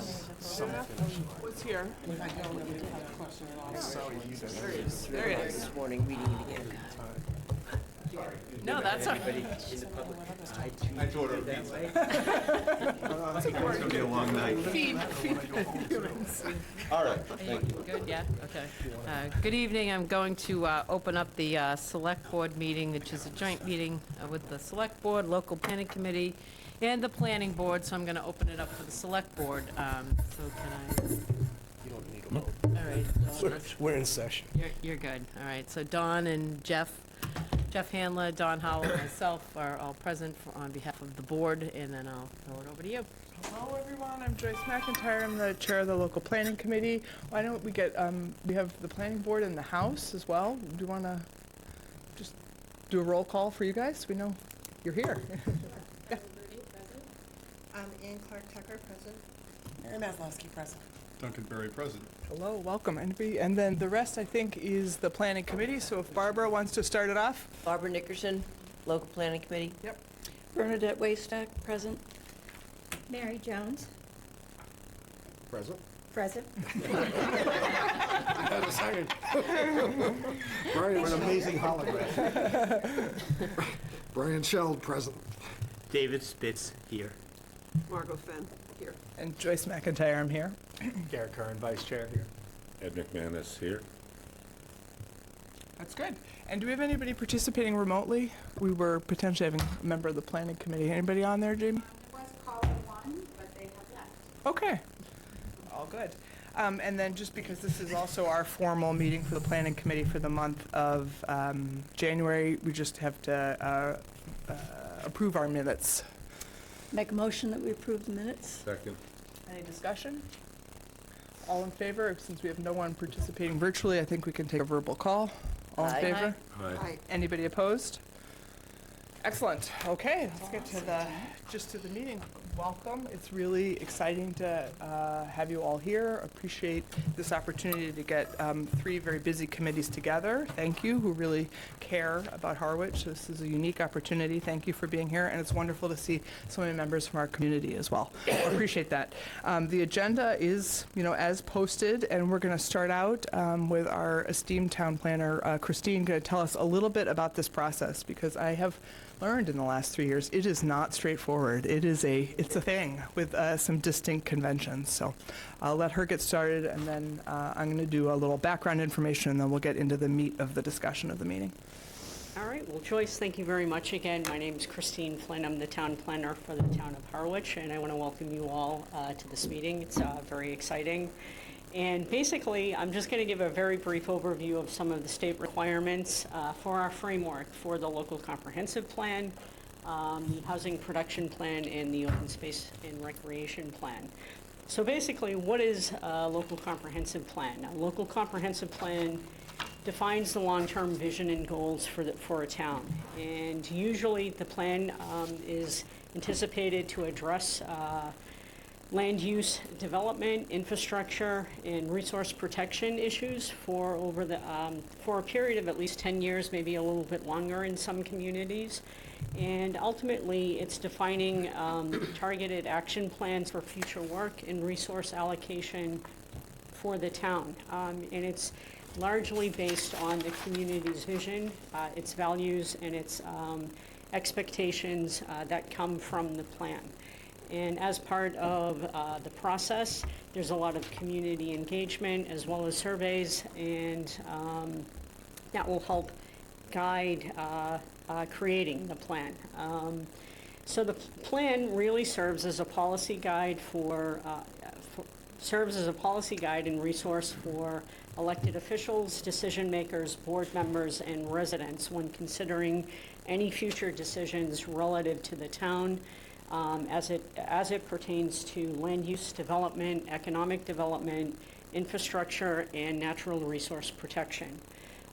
What's here? There it is. This morning, reading it again. No, that's all right. Everybody in the public. I told her that way. It's gonna be a long night. Feed humans. All right, thank you. Good, yeah, okay. Good evening. I'm going to open up the Select Board meeting, which is a joint meeting with the Select Board, Local Planning Committee, and the Planning Board, so I'm going to open it up for the Select Board. So can I? You don't need a vote. All right. Dawn, We're in session. You're good. All right, so Dawn and Jeff Handler, Don Howell, and myself are all present on behalf of the board, and then I'll throw it over to you. Hello, everyone. I'm Joyce McIntyre. I'm the chair of the local planning committee. Why don't we get, we have the planning board in the house as well. Do you want to just do a roll call for you guys? We know you're here. Ann Clark Tucker, present. Mary Maslowski, present. Duncan Berry, present. Hello, welcome. And then the rest, I think, is the planning committee. So if Barbara wants to start it off. Barbara Nickerson, Local Planning Committee. Yep. Bernadette Waystack, present. Mary Jones, Present? present. Have a second. Brian, an amazing hologram. Brian Sheld, present. David Spitz here. Margot Fenn, here. And Joyce McIntyre, I'm here. Garrett Curran, Vice Chair here. Ed McManus here. That's good. And do we have anybody participating remotely? We were potentially having a member of the planning committee. Anybody on there, Jamie? There was caller one, but they have left. Okay. All good. And then just because this is also our formal meeting for the planning committee for the month of January, we just have to approve our minutes. Make a motion that we approve the minutes. Second. Any discussion? All in favor? Since we have no one participating virtually, I think we can take a verbal call. All in Aye. favor? Aye. Anybody opposed? Excellent. Okay, let's get to the meeting. Welcome. It's really exciting to have you all here. Appreciate this opportunity to get three very busy committees together. Thank you, who really care about Harwich. This is a unique opportunity. Thank you for being here, and it's wonderful to see so many members from our community as well. Appreciate that. The agenda is, as posted, and we're going to start out with our esteemed town planner, Christine, going to tell us a little bit about this process, because I have learned in the last 3 years, it is not straightforward. It's a thing with some distinct conventions. So I'll let her get started, and then I'm going to do a little background information, and then we'll get into the meat of the discussion of the meeting. All right, well, Joyce, thank you very much again. My name is Christine Flynn. I'm the town planner for the town of Harwich, and I want to welcome you all to this meeting. It's very exciting. And basically, I'm just going to give a very brief overview of some of the state requirements for our framework for the local comprehensive plan, the housing production plan, and the open space and recreation plan. So basically, what is a local comprehensive plan? A local comprehensive plan defines the long-term vision and goals for a town. And usually the plan is anticipated to address land use development, infrastructure, and resource protection issues for a period of at least 10 years, maybe a little bit longer in some communities. And ultimately, it's defining targeted action plans for future work and resource allocation for the town. And it's largely based on the community's vision, its values, and its expectations that come from the plan. And as part of the process, there's a lot of community engagement as well as surveys, and that will help guide creating the plan. So the plan really serves as a policy guide and resource for elected officials, decision makers, board members, and residents when considering any future decisions relative to the town. As it pertains to land use development, economic development, infrastructure, and natural resource protection.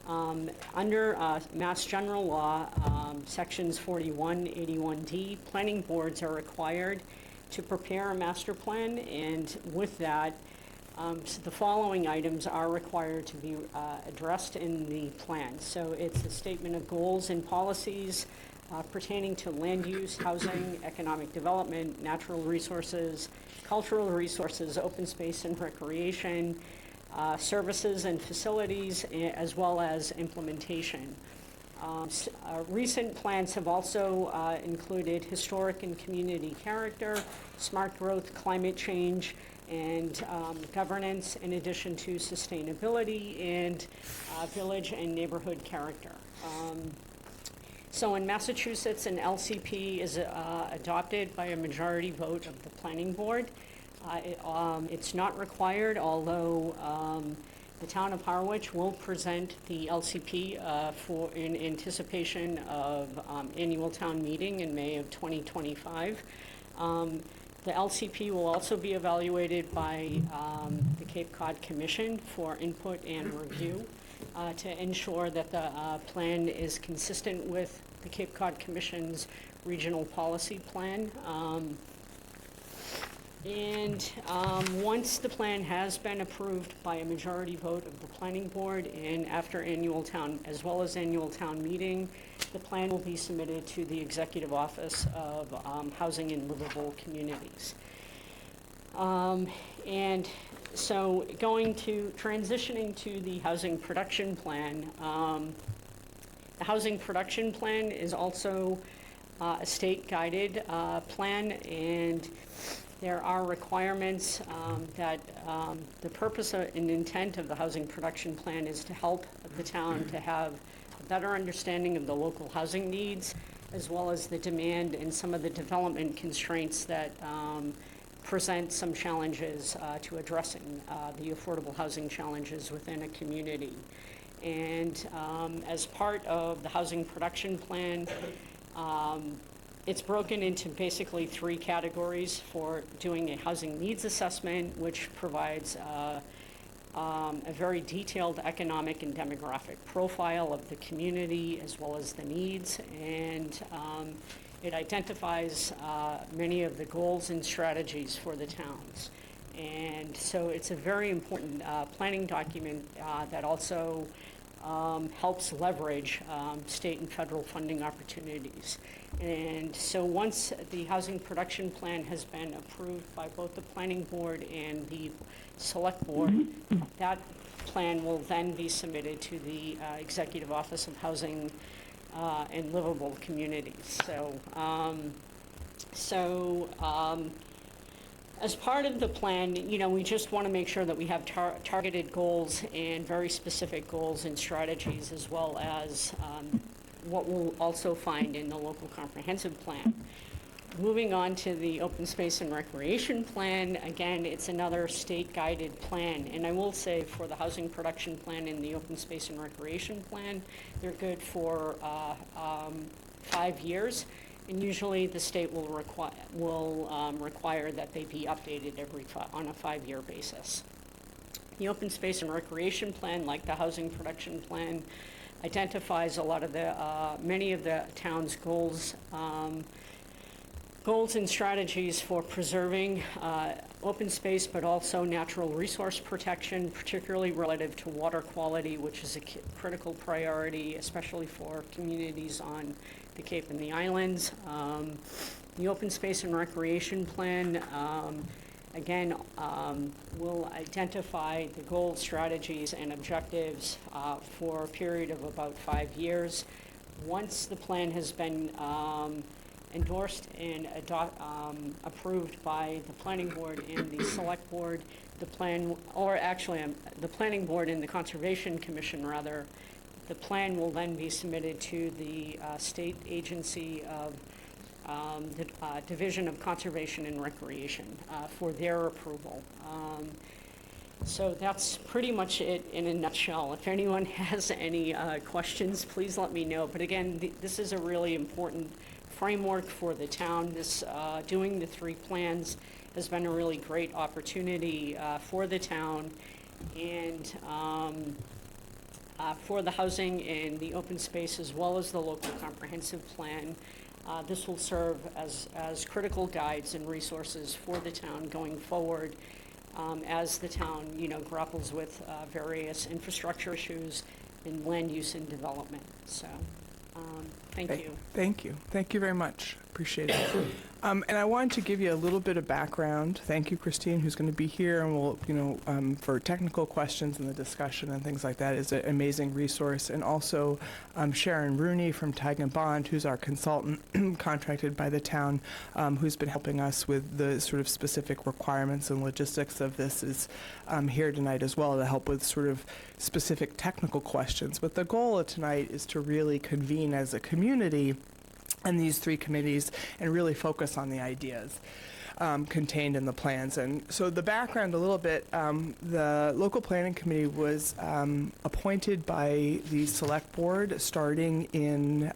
Under Mass General Law, Sections 41, 81D, planning boards are required to prepare a master plan, and with that, so the following items are required to be addressed in the plan. So it's a statement of goals and policies, pertaining to land use, housing, economic development, natural resources, cultural resources, open space and recreation, services and facilities, as well as implementation. Recent plans have also included historic and community character, smart growth, climate change, and governance, in addition to sustainability and village and neighborhood character. So in Massachusetts, an LCP is adopted by a majority vote of the planning board. It's not required, although the town of Harwich will present the LCP in anticipation of annual town meeting in May of 2025. The LCP will also be evaluated by the Cape Cod Commission for input and review to ensure that the plan is consistent with the Cape Cod Commission's regional policy plan. Once the plan has been approved by a majority vote of the planning board and after annual town, as well as annual town meeting, the plan will be submitted to the Executive Office of Housing and Livable Communities. And so transitioning to the housing production plan, the housing production plan is also a state-guided plan, and there are requirements that the purpose and intent of the housing production plan is to help the town to have a better understanding of the local housing needs, as well as the demand and some of the development constraints that present some challenges to addressing the affordable housing challenges within a community. And as part of the housing production plan, it's broken into basically 3 categories for doing a housing needs assessment, which provides a very detailed economic and demographic profile of the community as well as the needs. And it identifies many of the goals and strategies for the towns. And so it's a very important planning document that also helps leverage state and federal funding opportunities. And so once the housing production plan has been approved by both the planning board and the select board, that plan will then be submitted to the Executive Office of Housing and Livable Communities. As part of the plan, we just want to make sure that we have targeted goals and very specific goals and strategies, as well as what we'll also find in the local comprehensive plan. Moving on to the open space and recreation plan, again, it's another state-guided plan. And I will say for the housing production plan and the open space and recreation plan, they're good for 5 years. And usually the state will require that they be updated on a 5-year basis. The open space and recreation plan, like the housing production plan, identifies a lot of the many of the town's goals and strategies for preserving open space, but also natural resource protection, particularly relative to water quality, which is a critical priority, especially for communities on the Cape and the islands. The open space and recreation plan, again, will identify the goals, strategies, and objectives for a period of about 5 years. Once the plan has been endorsed and approved by the planning board and the select board, the planning board and the Conservation Commission, rather, the plan will then be submitted to the state agency of the Division of Conservation and Recreation for their approval. So that's pretty much it in a nutshell. If anyone has any questions, please let me know. But again, this is a really important framework for the town. Doing the 3 plans has been a really great opportunity for the town, and for the housing and the open space, as well as the local comprehensive plan. This will serve as critical guides and resources for the town going forward as the town, grapples with various infrastructure issues and land use and development. So Thank you. Thank you. Thank you very much. Appreciate it. And I wanted to give you a little bit of background. Thank you, Christine, who's going to be here, and will, for technical questions in the discussion and things like that, is an amazing resource. And also Sharon Rooney from Tag and Bond, who's our consultant contracted by the town, who's been helping us with the sort of specific requirements and logistics of this, is here tonight as well to help with sort of specific technical questions. But the goal of tonight is to really convene as a community and these three committees and really focus on the ideas contained in the plans. And so the background a little bit, the local planning committee was appointed by the select board starting in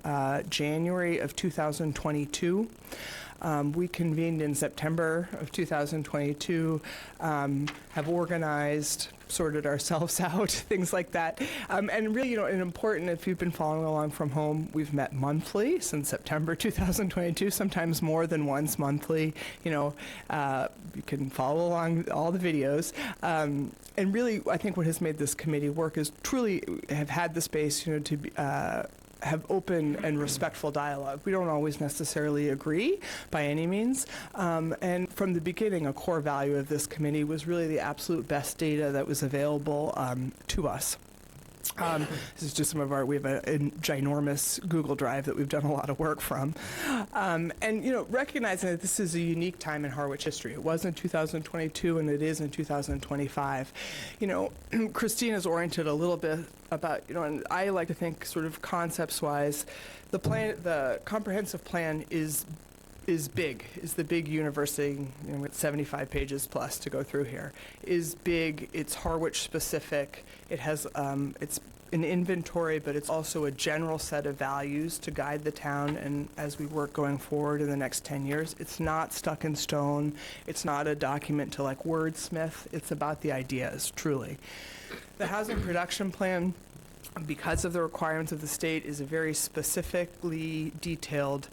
January of 2022. We convened in September of 2022, have organized, sorted ourselves out, things like that. And really, an important, if you've been following along from home, we've met monthly since September 2022, sometimes more than once monthly. You can follow along all the videos. And really, I think what has made this committee work is truly have had the space, to be, have open and respectful dialogue. We don't always necessarily agree by any means. And from the beginning, a core value of this committee was really the absolute best data that was available to us. This is just we have a ginormous Google Drive that we've done a lot of work from. And, recognizing that this is a unique time in Harwich history. It was in 2022 and it is in 2025. Christine has oriented a little bit about, and I like to think sort of concepts-wise, the comprehensive plan is big, is the big university, with 75 pages plus to go through here, is big, it's Harwich specific, it has, it's an inventory, but it's also a general set of values to guide the town and as we work going forward in the next 10 years. It's not stuck in stone, it's not a document to wordsmith, it's about the ideas, truly. The housing production plan, because of the requirements of the state, is a very specifically detailed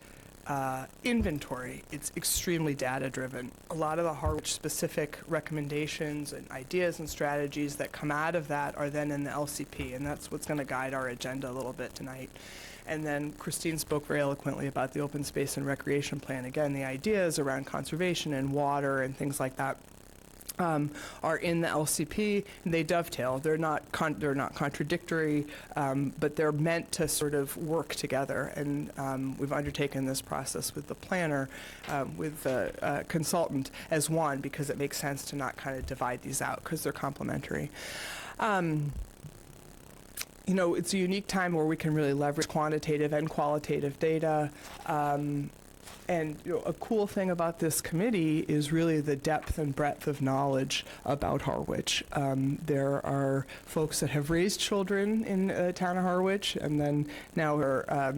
inventory. It's extremely data-driven. A lot of the Harwich-specific recommendations and ideas and strategies that come out of that are then in the LCP, and that's what's going to guide our agenda a little bit tonight. And then Christine spoke very eloquently about the open space and recreation plan. Again, the ideas around conservation and water and things like that are in the LCP, and they dovetail. They're not contradictory, but they're meant to sort of work together. And we've undertaken this process with the planner, with the consultant as one, because it makes sense to not kind of divide these out because they're complementary. It's a unique time where we can really leverage quantitative and qualitative data. And a cool thing about this committee is really the depth and breadth of knowledge about Harwich. There are folks that have raised children in the town of Harwich and then now are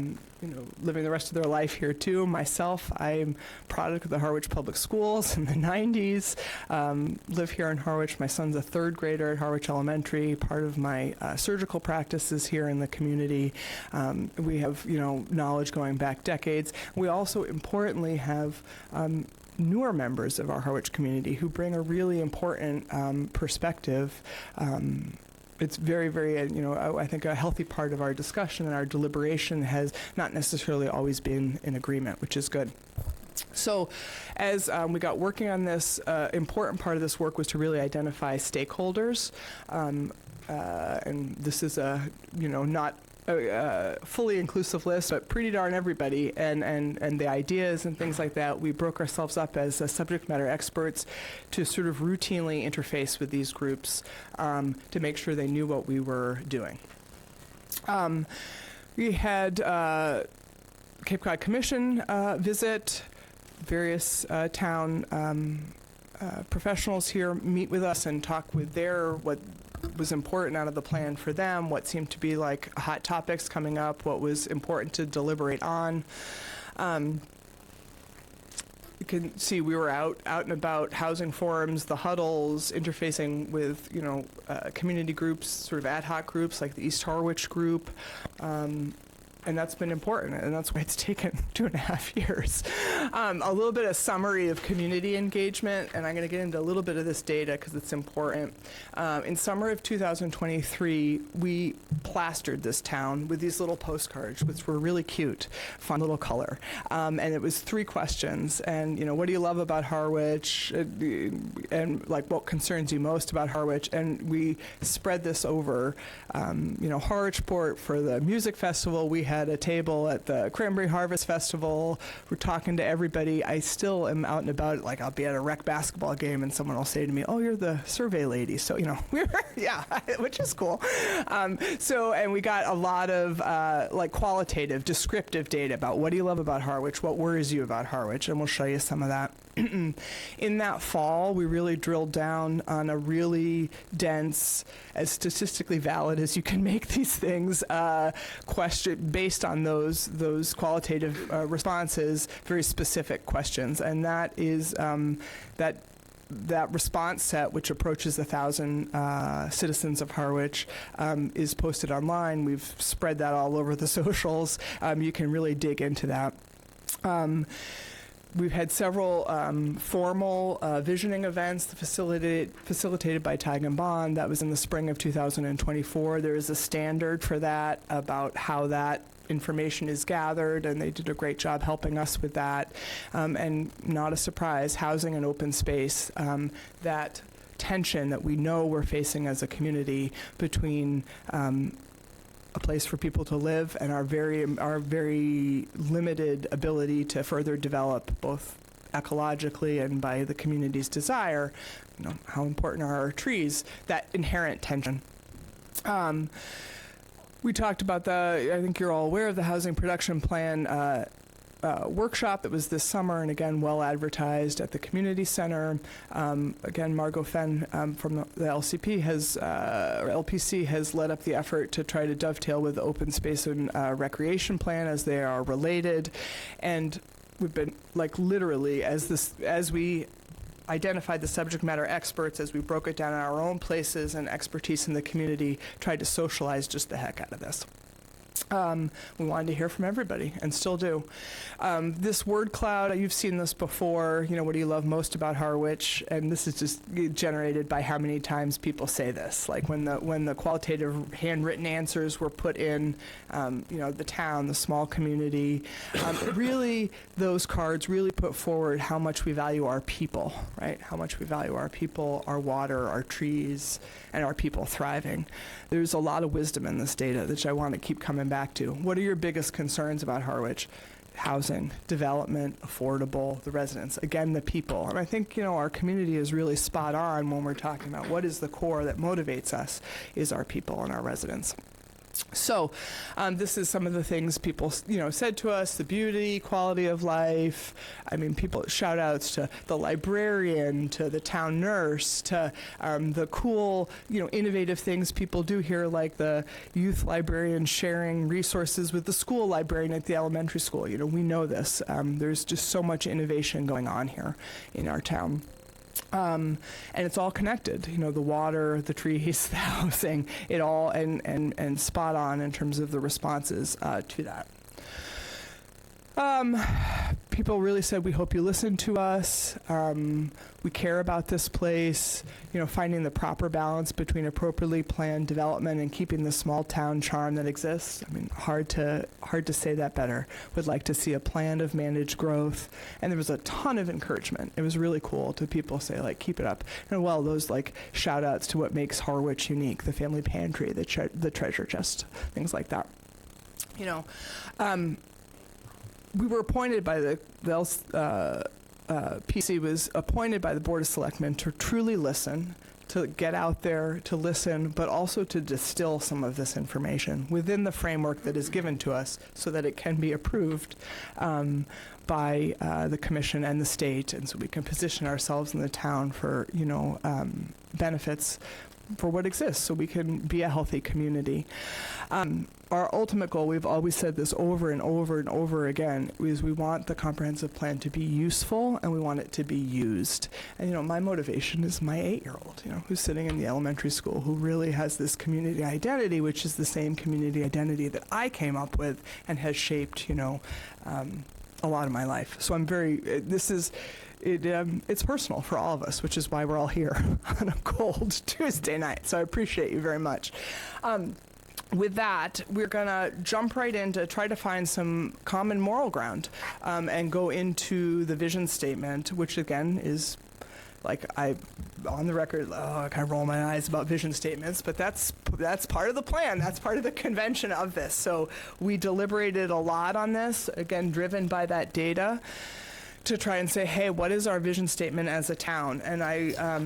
living the rest of their life here too. Myself, I'm a product of the Harwich Public Schools in the 90s. Live here in Harwich. My son's a third grader at Harwich Elementary. Part of my surgical practice is here in the community. We have, knowledge going back decades. We also importantly have newer members of our Harwich community who bring a really important perspective. It's very, very, I think a healthy part of our discussion and our deliberation has not necessarily always been in agreement, which is good. So as we got working on this, important part of this work was to really identify stakeholders. And this is not a fully inclusive list, but pretty darn everybody, and the ideas and things like that. We broke ourselves up as subject matter experts to sort of routinely interface with these groups to make sure they knew what we were doing. We had Cape Cod Commission visit, various town professionals here meet with us and talk with what was important out of the plan for them, what seemed to be like hot topics coming up, what was important to deliberate on. You can see we were out and about, housing forums, the huddles, interfacing with community groups, sort of ad hoc groups like the East Harwich group. And that's been important, and that's why it's taken 2.5 years. A little bit of summary of community engagement, and I'm going to get into a little bit of this data because it's important. In summer of 2023, we plastered this town with these little postcards, which were really cute, fun little color. And it was 3 questions, and, you know, what do you love about Harwich? And, like, what concerns you most about Harwich? And we spread this over, you know, Harwichport for the music festival. We had a table at the Cranberry Harvest Festival. We're talking to everybody. I still am out and about. Like, I'll be at a rec basketball game and someone will say to me, "Oh, you're the survey lady." So, you know, yeah, which is cool. And we got a lot of like qualitative, descriptive data about what do you love about Harwich, what worries you about Harwich, and we'll show you some of that. In that fall, we really drilled down on a really dense, as statistically valid as you can make these things, question based on those qualitative responses, very specific questions, and that is that response set, which approaches 1,000 citizens of Harwich, is posted online. We've spread that all over the socials. You can really dig into that. We've had several formal visioning events facilitated by Tag and Bond. That was in the spring of 2024. There is a standard for that about how that information is gathered, and they did a great job helping us with that. And not a surprise, housing and open space, that tension that we know we're facing as a community between a place for people to live and our very limited ability to further develop both ecologically and by the community's desire. You know, how important are our trees? That inherent tension. We talked about I think you're all aware of the Housing Production Plan workshop that was this summer, and again, well advertised at the community center. Again, Margot Fenn from the LCP or LPC has led up the effort to try to dovetail with the open space and recreation plan, as they are related. And we've been, like, literally, as we identified the subject matter experts, as we broke it down in our own places and expertise in the community, tried to socialize just the heck out of this. We wanted to hear from everybody, and still do. This word cloud, you've seen this before. You know, what do you love most about Harwich? And this is just generated by how many times people say this. Like when the qualitative handwritten answers were put in, you know, the town, the small community. Really, those cards really put forward how much we value our people, right? How much we value our people, our water, our trees, and our people thriving. There's a lot of wisdom in this data, which I want to keep coming back to. What are your biggest concerns about Harwich? Housing, development, affordable, the residents, again, the people. And I think, you know, our community is really spot on when we're talking about what is the core that motivates us is our people and our residents. So this is some of the things people, you know, said to us: the beauty, quality of life. I mean, people, shout outs to the librarian, to the town nurse, to the cool, you know, innovative things people do here, like the youth librarian sharing resources with the school librarian at the elementary school. You know, we know this. There's just so much innovation going on here in our town. And it's all connected, you know, the water, the trees, the housing, it all, and spot on in terms of the responses to that. People really said, we hope you listen to us. We care about this place, you know, finding the proper balance between appropriately planned development and keeping the small town charm that exists. I mean, hard to say that better. Would like to see a plan of managed growth. And there was a ton of encouragement. It was really cool to people say, like, keep it up. And well, those, like, shout outs to what makes Harwich unique, the family pantry, the treasure chest, things like that. You know, we were appointed by the PC was appointed by the Board of Selectmen to truly listen, to get out there, to listen, but also to distill some of this information within the framework that is given to us so that it can be approved by the commission and the state, and so we can position ourselves in the town for, you know, benefits for what exists so we can be a healthy community. Our ultimate goal, we've always said this over and over and over again, is we want the comprehensive plan to be useful and we want it to be used. And, you know, my motivation is my 8-year-old, you know, who's sitting in the elementary school, who really has this community identity, which is the same community identity that I came up with and has shaped, you know, a lot of my life. So I'm very, it's personal for all of us, which is why we're all here on a cold Tuesday night. So I appreciate you very much. With that, we're going to jump right in to try to find some common moral ground and go into the vision statement, which again is like on the record, I kind of roll my eyes about vision statements, but that's part of the plan. That's part of the convention of this. So we deliberated a lot on this, again, driven by that data, to try and say, hey, what is our vision statement as a town? And I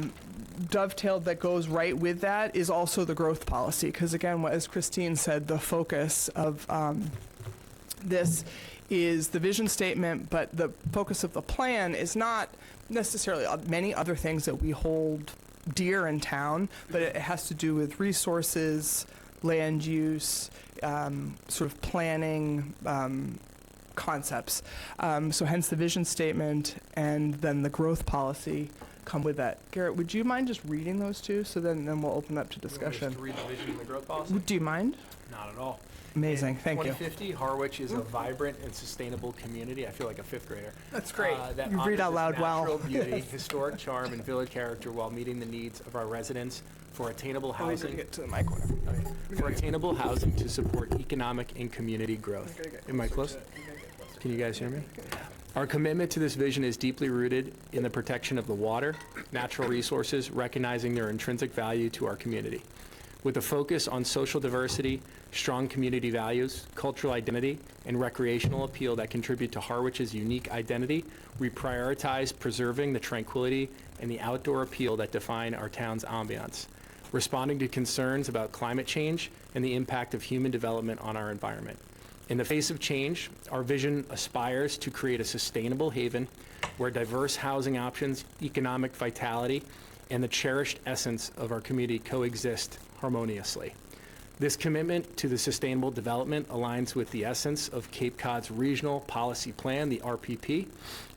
dovetailed that goes right with that is also the growth policy. Because again, as Christine said, the focus of this is the vision statement, but the focus of the plan is not necessarily many other things that we hold dear in town, but it has to do with resources, land use, sort of planning, concepts. So hence the vision statement and then the growth policy come with that. Garrett, would you mind just reading those two? So then we'll open up to discussion. To read the vision and the growth policy? Do you mind? Not at all. Amazing, thank you. In 2050, Harwich is a vibrant and sustainable community. I feel like a fifth grader. That's great. That You read out honors its loud well. natural beauty, historic charm, and village character while meeting the needs of our residents for attainable housing. Get to the mic whenever. For attainable housing to support economic and community growth. Am I close? Can you guys hear me? Our commitment to this vision is deeply rooted in the protection of the water, natural resources, recognizing their intrinsic value to our community. With a focus on social diversity, strong community values, cultural identity, and recreational appeal that contribute to Harwich's unique identity, we prioritize preserving the tranquility and the outdoor appeal that define our town's ambiance, responding to concerns about climate change and the impact of human development on our environment. In the face of change, our vision aspires to create a sustainable haven where diverse housing options, economic vitality, and the cherished essence of our community coexist harmoniously. This commitment to the sustainable development aligns with the essence of Cape Cod's Regional Policy Plan, the RPP,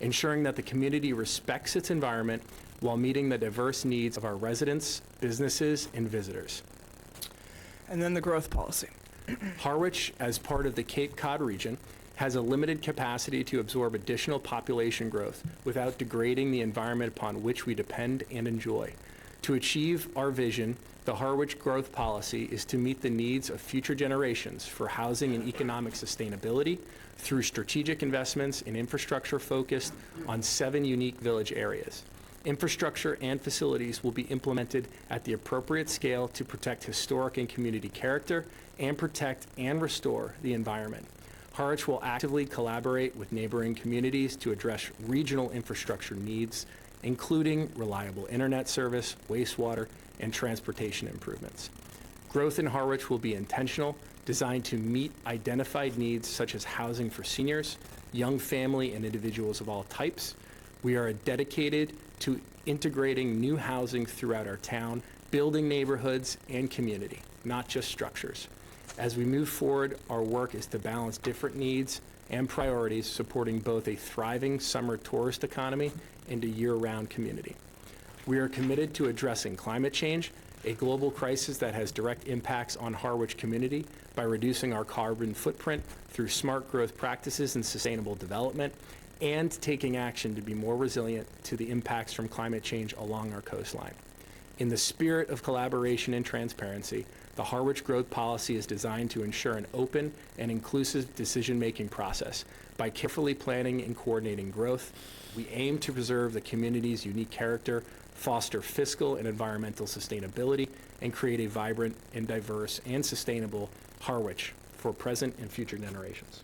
ensuring that the community respects its environment while meeting the diverse needs of our residents, businesses, and visitors. And then the growth policy. Harwich, as part of the Cape Cod region, has a limited capacity to absorb additional population growth without degrading the environment upon which we depend and enjoy. To achieve our vision, the Harwich growth policy is to meet the needs of future generations for housing and economic sustainability through strategic investments in infrastructure focused on 7 unique village areas. Infrastructure and facilities will be implemented at the appropriate scale to protect historic and community character and protect and restore the environment. Harwich will actively collaborate with neighboring communities to address regional infrastructure needs, including reliable internet service, wastewater, and transportation improvements. Growth in Harwich will be intentional, designed to meet identified needs such as housing for seniors, young family and individuals of all types. We are dedicated to integrating new housing throughout our town, building neighborhoods and community, not just structures. As we move forward, our work is to balance different needs and priorities, supporting both a thriving summer tourist economy and a year-round community. We are committed to addressing climate change, a global crisis that has direct impacts on Harwich community by reducing our carbon footprint through smart growth practices and sustainable development, and taking action to be more resilient to the impacts from climate change along our coastline. In the spirit of collaboration and transparency, the Harwich Growth Policy is designed to ensure an open and inclusive decision-making process. By carefully planning and coordinating growth, we aim to preserve the community's unique character, foster fiscal and environmental sustainability, and create a vibrant and diverse and sustainable Harwich for present and future generations.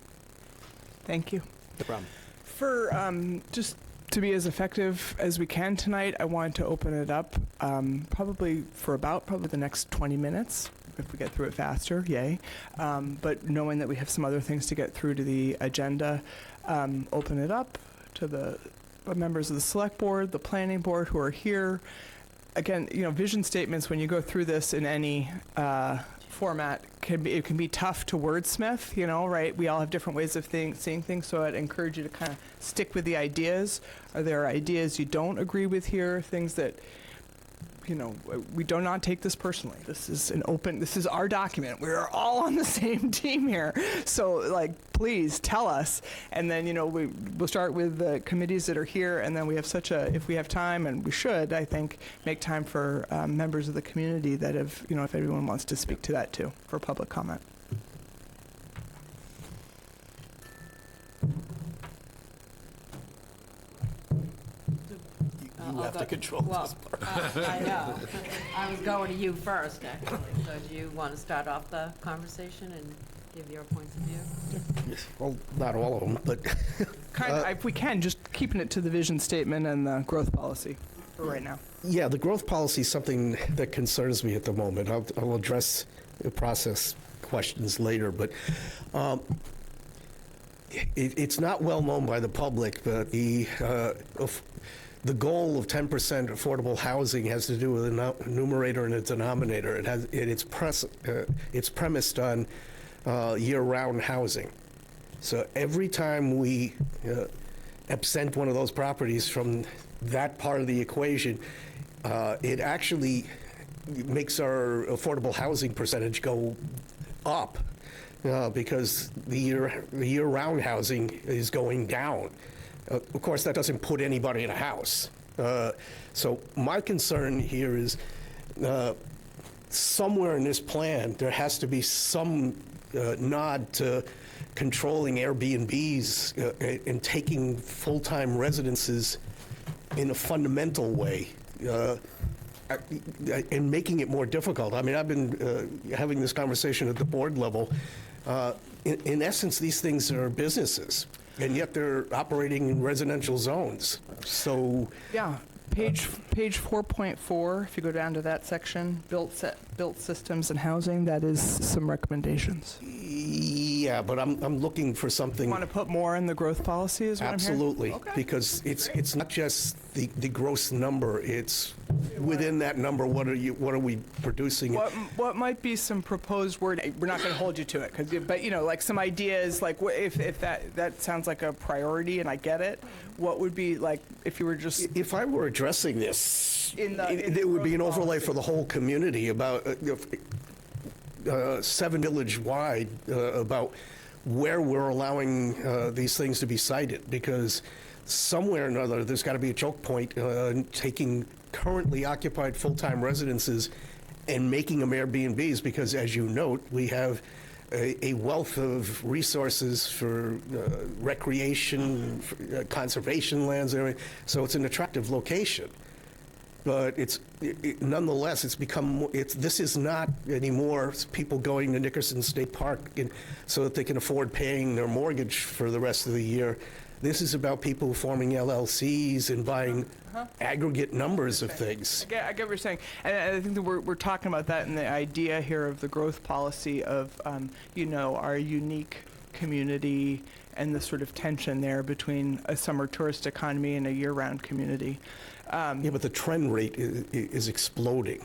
Thank you. No problem. For just to be as effective as we can tonight, I wanted to open it up probably the next 20 minutes. If we get through it faster, yay. But knowing that we have some other things to get through to the agenda, open it up to the members of the select board, the planning board who are here. again, vision statements, when you go through this in any format, it can be tough to wordsmith, right? We all have different ways of seeing things, so I'd encourage you to kind of stick with the ideas. Are there ideas you don't agree with here? Things that, we do not take this personally. This is our document. We're all on the same team here. So, please tell us. And then, we'll start with the committees that are here, and then we have if we have time, and we should, I think, make time for members of the community that have, if everyone wants to speak to that too, for public comment. You have to control this part. I know. I was going to you first, actually. So do you want to start off the conversation and give your points of view? Well, not all of them, but If we can, just keeping it to the vision statement and the growth policy for right now. yeah, the growth policy is something that concerns me at the moment. I'll address the process questions later, but it's not well known by the public that the goal of 10% affordable housing has to do with a numerator and a denominator. It's premised on year-round housing. So every time we absent one of those properties from that part of the equation, it actually makes our affordable housing percentage go up because the year-round housing is going down. Of course, that doesn't put anybody in a house. So my concern here is somewhere in this plan, there has to be some nod to controlling Airbnbs and taking full-time residences in a fundamental way and making it more difficult. I mean, I've been having this conversation at the board level. In essence, these things are businesses, and yet they're operating in residential zones. So Yeah, page 4.4, if you go down to that section, built systems and housing, that is some recommendations. yeah, but I'm looking for something. Want to put more in the growth policy is what I'm hearing? Absolutely, Okay. because it's not just the gross number, it's within that number, what are we producing? What might be some proposed word? We're not going to hold you to it, but some ideas, if that sounds like a priority, and I get it. What would be if you were just If I were addressing this, in the it would be an growth overlay policy? for the whole community about 7 village-wide about where we're allowing these things to be cited, because somewhere or another, there's got to be a choke point taking currently occupied full-time residences and making them Airbnbs, because as you note, we have a wealth of resources for recreation, for, conservation lands, and everything. So it's an attractive location. But nonetheless, it's become, this is not anymore people going to Nickerson State Park so that they can afford paying their mortgage for the rest of the year. This is about people forming LLCs and buying aggregate numbers of things. I get what you're saying, and I think that we're talking about that in the idea here of the growth policy of, our unique community and the sort of tension there between a summer tourist economy and a year-round community. Yeah, but the trend rate is exploding.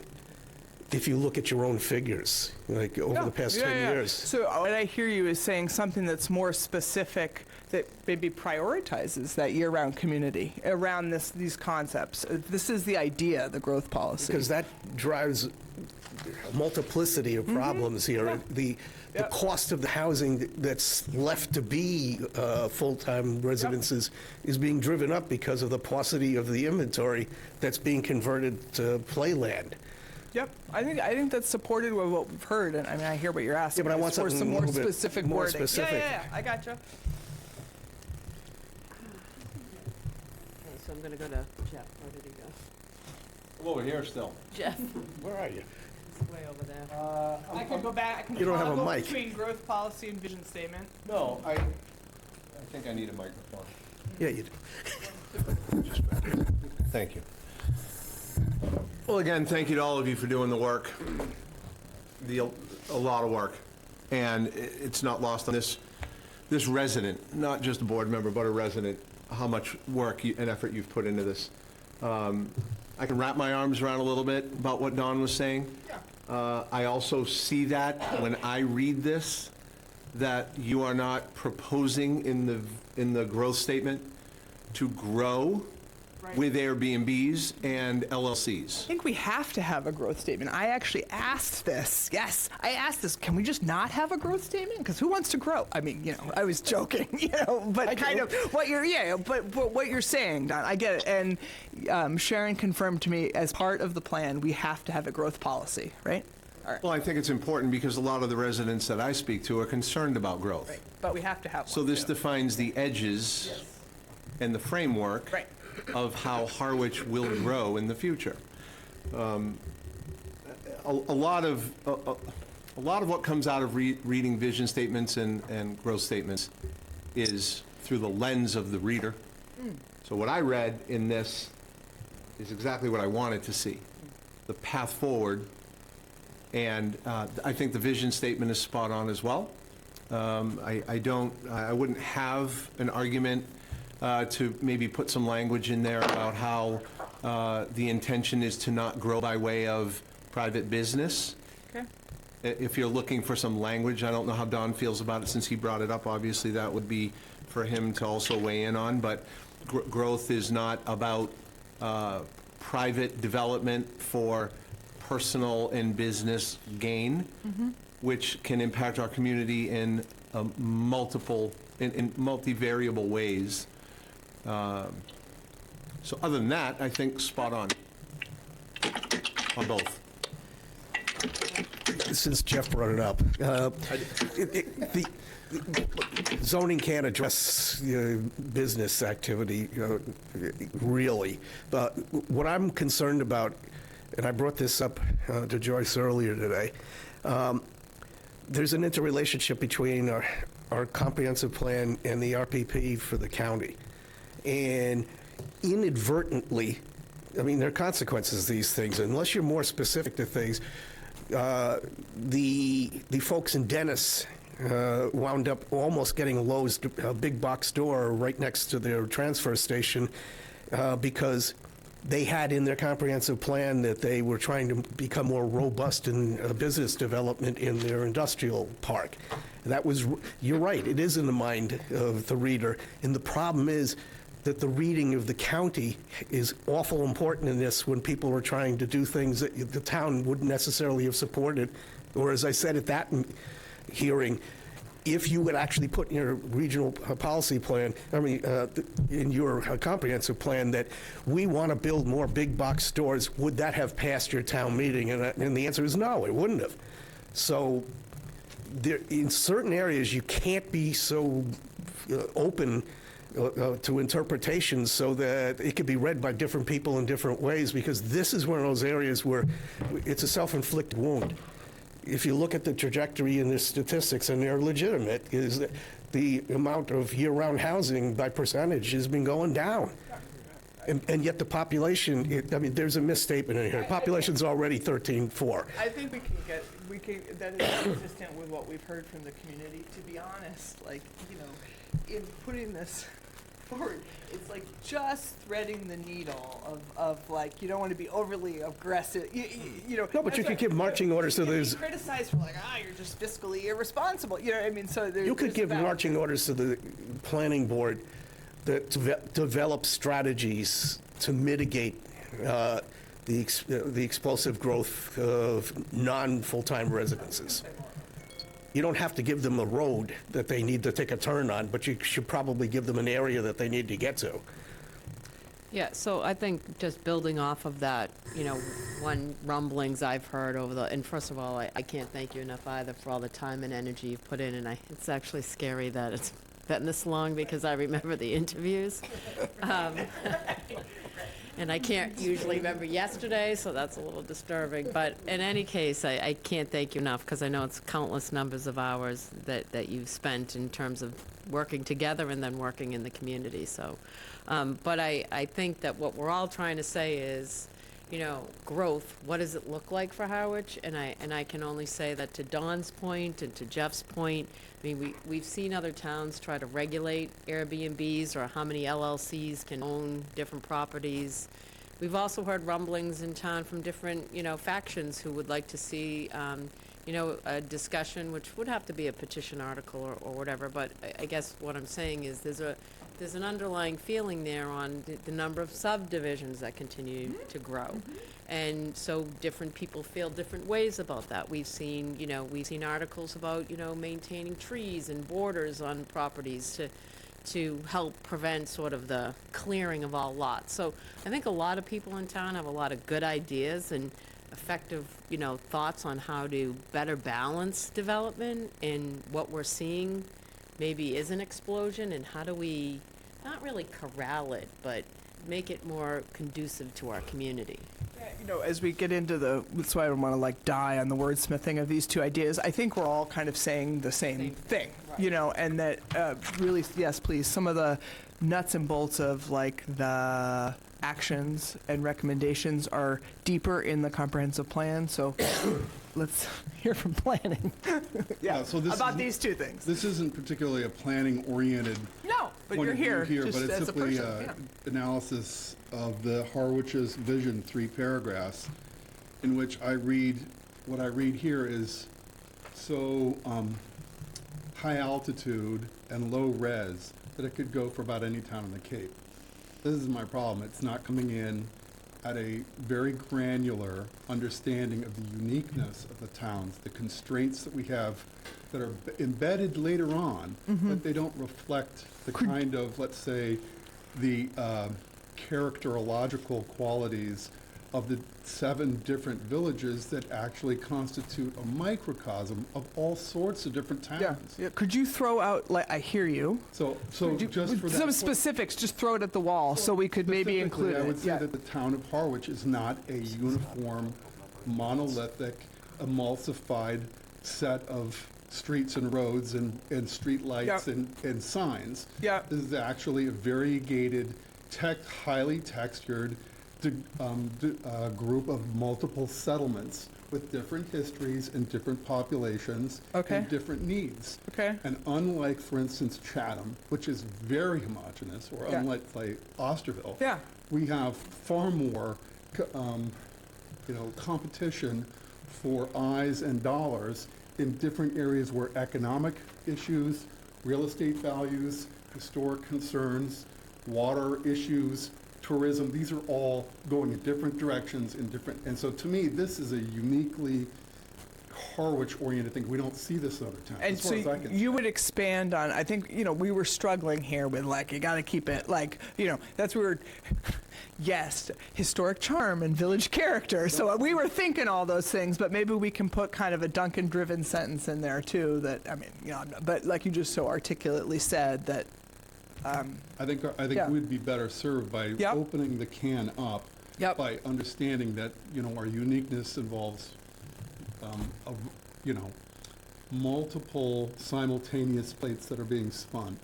If you look at your own figures, over the past 10 years. So what I hear you is saying something that's more specific, that maybe prioritizes that year-round community around these concepts. This is the idea, the growth policy. Because that drives a multiplicity of problems here. Yeah. The cost of the housing that's left to be full-time residences is being driven up because of the paucity of the inventory that's being converted to playland. Yep, I think that's supported with what we've heard, and I hear what you're asking. Yeah, but I want It's for something some a more little bit specific more wording. specific. Yeah, I gotcha. Okay, so I'm going to go to Jeff. Where did he go? I'm over here still. Jeff, Where are you? he's way over there. I can go back. I can You don't have a toggle mic. between growth policy and vision statement. No, I think I need a microphone. Yeah, you do. Thank you. Well, again, thank you to all of you for doing the work, a lot of work. And it's not lost on this resident, not just a board member, but a resident, how much work and effort you've put into this. I can wrap my arms around a little bit about what Don was saying. I also see that when I read this, that you are not proposing in the growth statement to grow with Airbnbs and LLCs. I think we have to have a growth statement. I actually asked this. Yes, I asked this. Can we just not have a growth statement? Because who wants to grow? I mean, I was joking, but kind of what but what you're saying, Don, I get it. And Sharon confirmed to me, as part of the plan, we have to have a growth policy, right? All right. Well, I think it's important because a lot of the residents that I speak to are concerned about growth. Right. But we have to have one. So this defines the edges and the framework Right. of how Harwich will grow in the future. A lot of what comes out of reading vision statements and growth statements is through the lens of the reader. So what I read in this is exactly what I wanted to see, the path forward. And I think the vision statement is spot on as well. I wouldn't have an argument to maybe put some language in there about how the intention is to not grow by way of private business. Okay. If you're looking for some language, I don't know how Don feels about it since he brought it up. Obviously, that would be for him to also weigh in on. But growth is not about private development for personal and business gain, which can impact our community in multivariable ways. So other than that, I think spot on both. Since Jeff brought it up, the zoning can't address business activity, really. But what I'm concerned about, and I brought this up to Joyce earlier today, there's an interrelationship between our comprehensive plan and the RPP for the county. And inadvertently, I mean, there are consequences to these things. Unless you're more specific to things, the folks in Dennis wound up almost getting a Lowe's big box store right next to their transfer station because they had in their comprehensive plan that they were trying to become more robust in business development in their industrial park. That was, you're right, it is in the mind of the reader. And the problem is that the reading of the county is awful important in this when people are trying to do things that the town wouldn't necessarily have supported. Or as I said at that hearing, if you would actually put in your regional policy plan, in your comprehensive plan, that we want to build more big box stores, would that have passed your town meeting? And the answer is no, it wouldn't have. So in certain areas, you can't be so open to interpretations so that it could be read by different people in different ways, because this is one of those areas where it's a self-inflicted wound. If you look at the trajectory in the statistics, and they're legitimate, is that the amount of year-round housing by percentage has been going down. And yet the population, there's a misstatement in here. Population's already 13.4. I think that is consistent with what we've heard from the community. To be honest, in putting this forward, it's like just threading the needle of you don't want to be overly aggressive. No, but you could give marching orders to those. Criticized for you're just fiscally irresponsible. You know what I mean? So you could give marching orders to the planning board that develop strategies to mitigate the explosive growth of non-full-time residences. You don't have to give them a road that they need to take a turn on, but you should probably give them an area that they need to get to. Yeah, so I think just building off of that, one rumblings I've heard and first of all, I can't thank you enough either for all the time and energy you've put in, and it's actually scary that it's been this long because I remember the interviews. And I can't usually remember yesterday, so that's a little disturbing. But in any case, I can't thank you enough, because I know it's countless numbers of hours that you've spent in terms of working together and then working in the community. So, but I think that what we're all trying to say is, growth, what does it look like for Harwich? And I can only say that to Dawn's point and to Jeff's point, we've seen other towns try to regulate Airbnbs or how many LLCs can own different properties. we've also heard rumblings in town from different, factions who would like to see, a discussion, which would have to be a petition article or whatever, but I guess what I'm saying is there's an underlying feeling there on the number of subdivisions that continue to grow. And so different people feel different ways about that. We've seen articles about, maintaining trees and borders on properties to help prevent sort of the clearing of all lots. So I think a lot of people in town have a lot of good ideas and effective, thoughts on how to better balance development, and what we're seeing maybe is an explosion, and how do we not really corral it, but make it more conducive to our community. As we get into that's why I don't want to die on the wordsmithing of these two ideas. I think we're all kind of saying the same thing, and that really, yes, please, some of the nuts and bolts of the actions and recommendations are deeper in the comprehensive plan. So let's hear from planning. So this about these two things. This isn't particularly a planning-oriented No, but point you're of view here just but it's as a simply person. analysis of the Harwich's vision, 3 paragraphs, in which what I read here is so high altitude and low res that it could go for about any town in the Cape. This is my problem. It's not coming in at a very granular understanding of the uniqueness of the towns, the constraints that we have that are embedded later on, but they don't reflect the kind of, let's say, the characterological qualities of the 7 different villages that actually constitute a microcosm of all sorts of different towns. Yeah. Could you throw out, I hear you. So just for that Some point- specifics, just throw it at the wall so we could maybe Specifically, include it. I would say that the town of Harwich is not a uniform, monolithic, emulsified set of streets and roads and street lights and signs. Yeah. This is actually a variegated, highly textured group of multiple settlements with different histories and different populations and different needs. Okay. And unlike, for instance, Chatham, which is very homogeneous, or unlike, Osterville, we have far more, competition for eyes and dollars in different areas where economic issues, real estate values, historic concerns, water issues, tourism, these are all going in different directions and so to me, this is a uniquely Harwich-oriented thing. We don't see this in other towns, And as far as I can you would expand on, I think, we were struggling here with you got to keep it that's where, yes, historic charm and village character. So we were thinking all those things, but maybe we can put kind of a Duncan-driven sentence in there too that, but like you just so articulately said that, I think we'd be better served by opening the can up by understanding that, our uniqueness involves, multiple simultaneous plates that are being spun.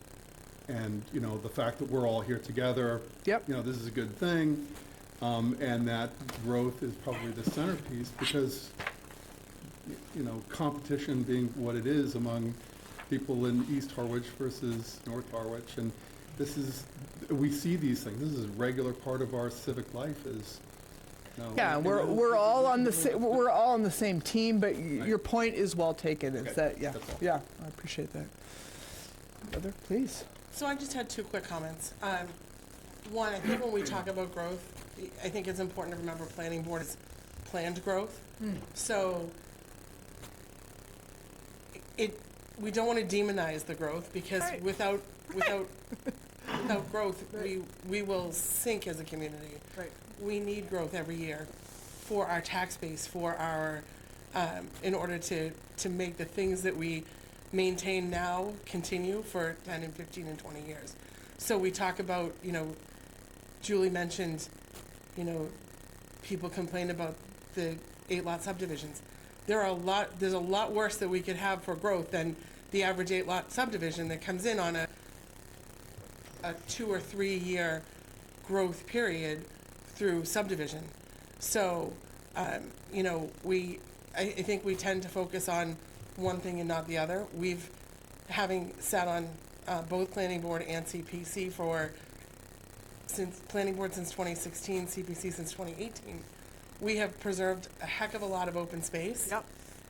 And, the fact that we're all here together, this is a good thing, and that growth is probably the centerpiece because, competition being what it is among people in East Harwich versus North Harwich, and we see these things. This is a regular part of our civic life. we're all on the same team. But your point is well taken. It's that I appreciate that. Other, please. So I just had 2 quick comments. One, I think when we talk about growth, I think it's important to remember planning board is planned growth. So we don't want to demonize the growth because without growth, we will sink as a community. Right. We need growth every year for our tax base, for our, in order to make the things that we maintain now continue for 10 and 15 and 20 years. So we talk about, Julie mentioned, people complain about the 8-lot subdivisions. There's a lot worse that we could have for growth than the average 8-lot subdivision that comes in on a 2 or 3 year growth period through subdivision. So, I think we tend to focus on one thing and not the other. Having sat on both planning board and CPC for since planning board since 2016, CPC since 2018, we have preserved a heck of a lot of open space. Yep.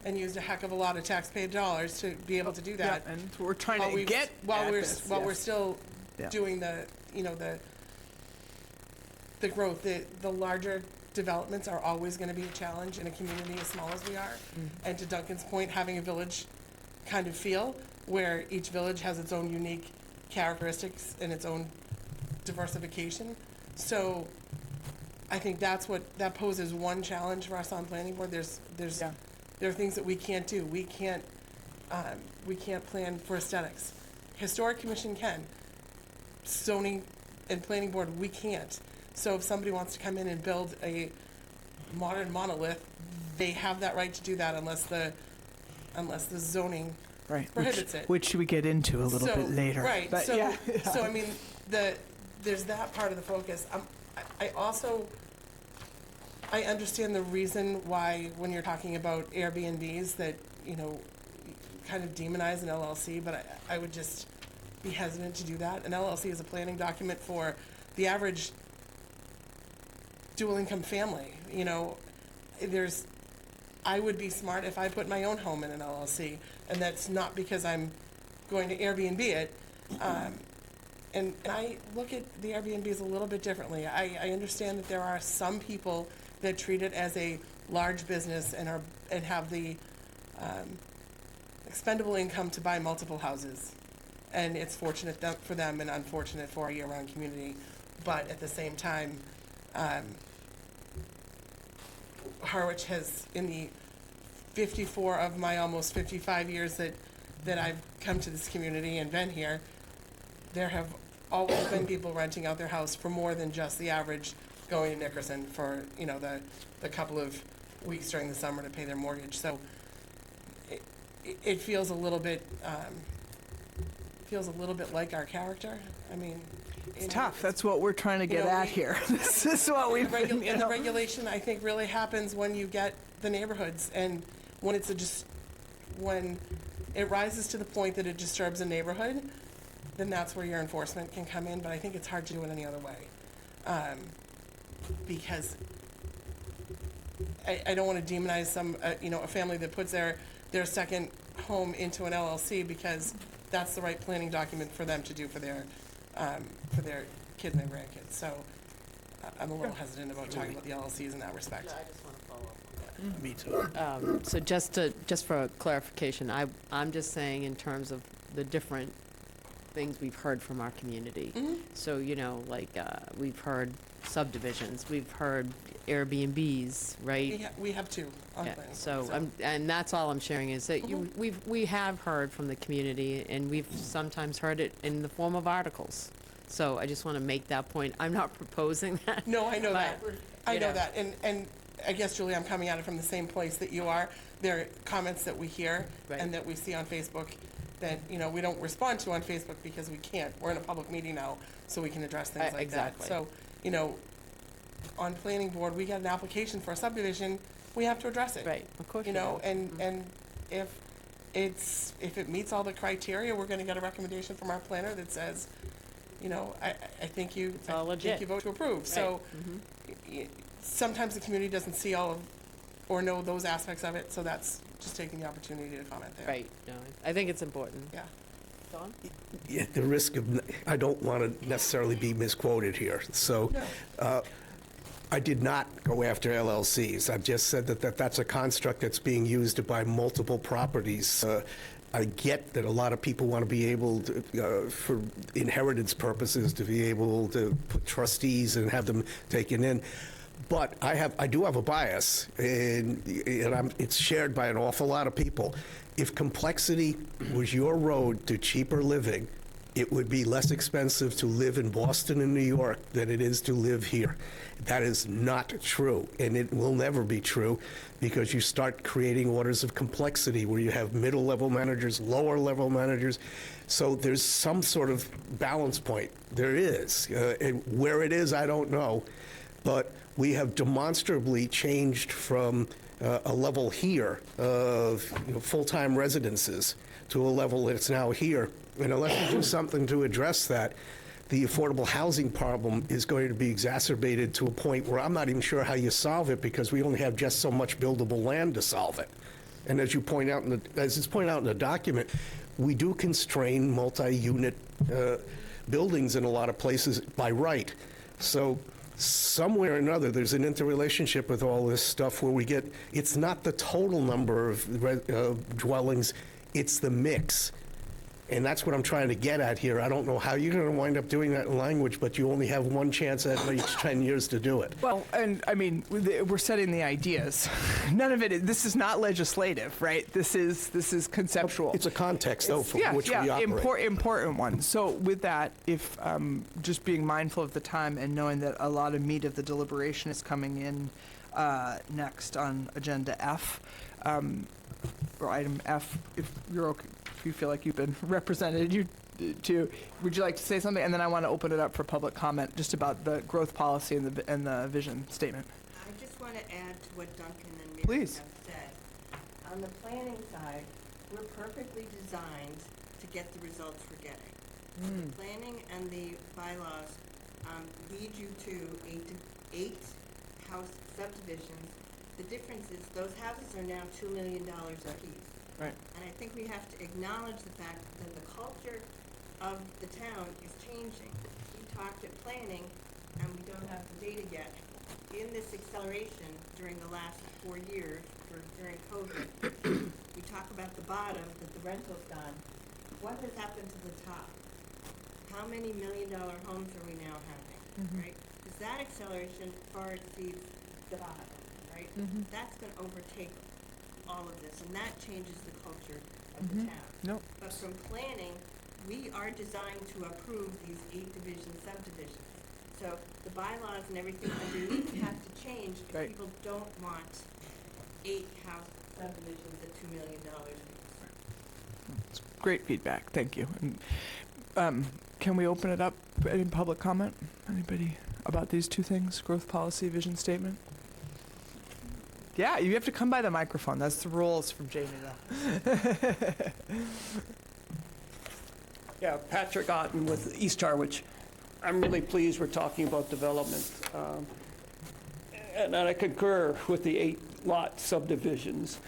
And used a heck of a lot of taxpayer dollars to be able to do that. Yeah, and we're trying While to we've- get while at we're this, while we're yes. still Yeah. doing the the growth. The larger developments are always going to be a challenge in a community as small as we are. And to Duncan's point, having a village kind of feel where each village has its own unique characteristics and its own diversification. So I think that poses one challenge for us on planning board. Yeah. There are things that we can't do. We can't plan for aesthetics. Historic Commission can. Zoning and planning board, we can't. So if somebody wants to come in and build a modern monolith, they have that right to do that unless the zoning Right, prohibits it. which we get into a little bit later. Right, But so, yeah. so I mean, there's that part of the focus. I also, I understand the reason why, when you're talking about Airbnbs, that, kind of demonize an LLC, but I would just be hesitant to do that. An LLC is a planning document for the average dual income family, I would be smart if I put my own home in an LLC, and that's not because I'm going to Airbnb it. And I look at the Airbnbs a little bit differently. I understand that there are some people that treat it as a large business and have the expendable income to buy multiple houses. And it's fortunate for them and unfortunate for our year-round community. But at the same time, Harwich has, in the 54 of my almost 55 years that I've come to this community and been here, there have always been people renting out their house for more than just the average going to Nickerson for, the couple of weeks during the summer to pay their mortgage. So it feels a little bit, like our character. I mean, It's tough. That's what we're trying to get at here. This is what we've been, And the regulation, I think, really happens when you get the neighborhoods, and when when it rises to the point that it disturbs a neighborhood, then that's where your enforcement can come in, but I think it's hard to do it any other way. Because I don't want to demonize a family that puts their second home into an LLC, because that's the right planning document for them to do for their kids and their grandkids. So I'm a little hesitant about talking about the LLCs in that respect. I just want to follow up on that. Me too. So just for clarification, I'm just saying in terms of the different things we've heard from our community. So, we've heard subdivisions, we've heard Airbnbs, right? We have two on Yeah, planning. so, and that's all I'm sharing, is that we have heard from the community, and we've sometimes heard it in the form of articles. So I just want to make that point. I'm not proposing that. No, I know that. but, I you know that. And I guess, Julie, I'm coming at it from the same place that you are. There are comments that we hear Right. and that we see on Facebook that, we don't respond to on Facebook because we can't. We're in a public meeting now, so we can address things like exactly. that. So, on planning board, we get an application for a subdivision, we have to address it. Right, of course. And if it meets all the criteria, we're gonna get a recommendation from our planner that says, I think you, all I think legit. you vote to approve. So sometimes the community doesn't see all of, or know those aspects of it, so that's just taking the opportunity to comment there. Right, no, I think it's important. Yeah. Dawn? At the risk of, I don't want to necessarily be misquoted here, so I did not go after LLCs. I've just said that that's a construct that's being used to buy multiple properties. I get that a lot of people want to be able to, for inheritance purposes, to be able to put trustees and have them taken in. But I do have a bias, and it's shared by an awful lot of people. If complexity was your road to cheaper living, it would be less expensive to live in Boston and New York than it is to live here. That is not true, and it will never be true, because you start creating orders of complexity where you have middle-level managers, lower-level managers. So there's some sort of balance point. There is. And where it is, I don't know. But we have demonstrably changed from a level here of full-time residences to a level that's now here. And unless you do something to address that, the affordable housing problem is going to be exacerbated to a point where I'm not even sure how you solve it, because we only have just so much buildable land to solve it. And as you point out, as it's pointed out in the document, we do constrain multi-unit buildings in a lot of places by right. So somewhere or another, there's an interrelationship with all this stuff where we get, it's not the total number of dwellings, it's the mix. And that's what I'm trying to get at here. I don't know how you're going to wind up doing that in language, but you only have one chance at each 10 years to do it. Well, and I mean, we're setting the ideas. None of it, this is not legislative, right? This is conceptual. It's a context, though, for which we operate. Important one. So with that, if just being mindful of the time and knowing that a lot of meat of the deliberation is coming in next on agenda F, or item F, if you're okay, if you feel like you've been represented, would you like to say something? And then I want to open it up for public comment just about the growth policy and the vision statement. I just want to add to what Duncan and Mary Please. have said. On the planning side, we're perfectly designed to get the results we're getting. So the planning and the bylaws lead you to eight house subdivisions. The difference is those houses are now $2 million apiece. Right. And I think we have to acknowledge the fact that the culture of the town is changing. We talked at planning, and we don't have the data yet. In this acceleration during the last 4 years, or during COVID, we talk about the bottom, that the rental's gone. What has happened to the top? How many million-dollar homes are we now having, right? Because that acceleration far exceeds the bottom, right? That's going to overtake all of this, and that changes the culture of the town. Nope. But from planning, we are designed to approve these 8 division subdivisions. So the bylaws and everything underneath have to change if Right. people don't want 8 house subdivisions at $2 million apiece. It's great feedback. Thank you. And, can we open it up for any public comment? Anybody about these two things, growth policy, vision statement? Yeah, you have to come by the microphone. That's the rules from Jamie, though. Yeah, Patrick Otten with East Harwich. I'm really pleased we're talking about development. And I concur with the 8-lot subdivisions.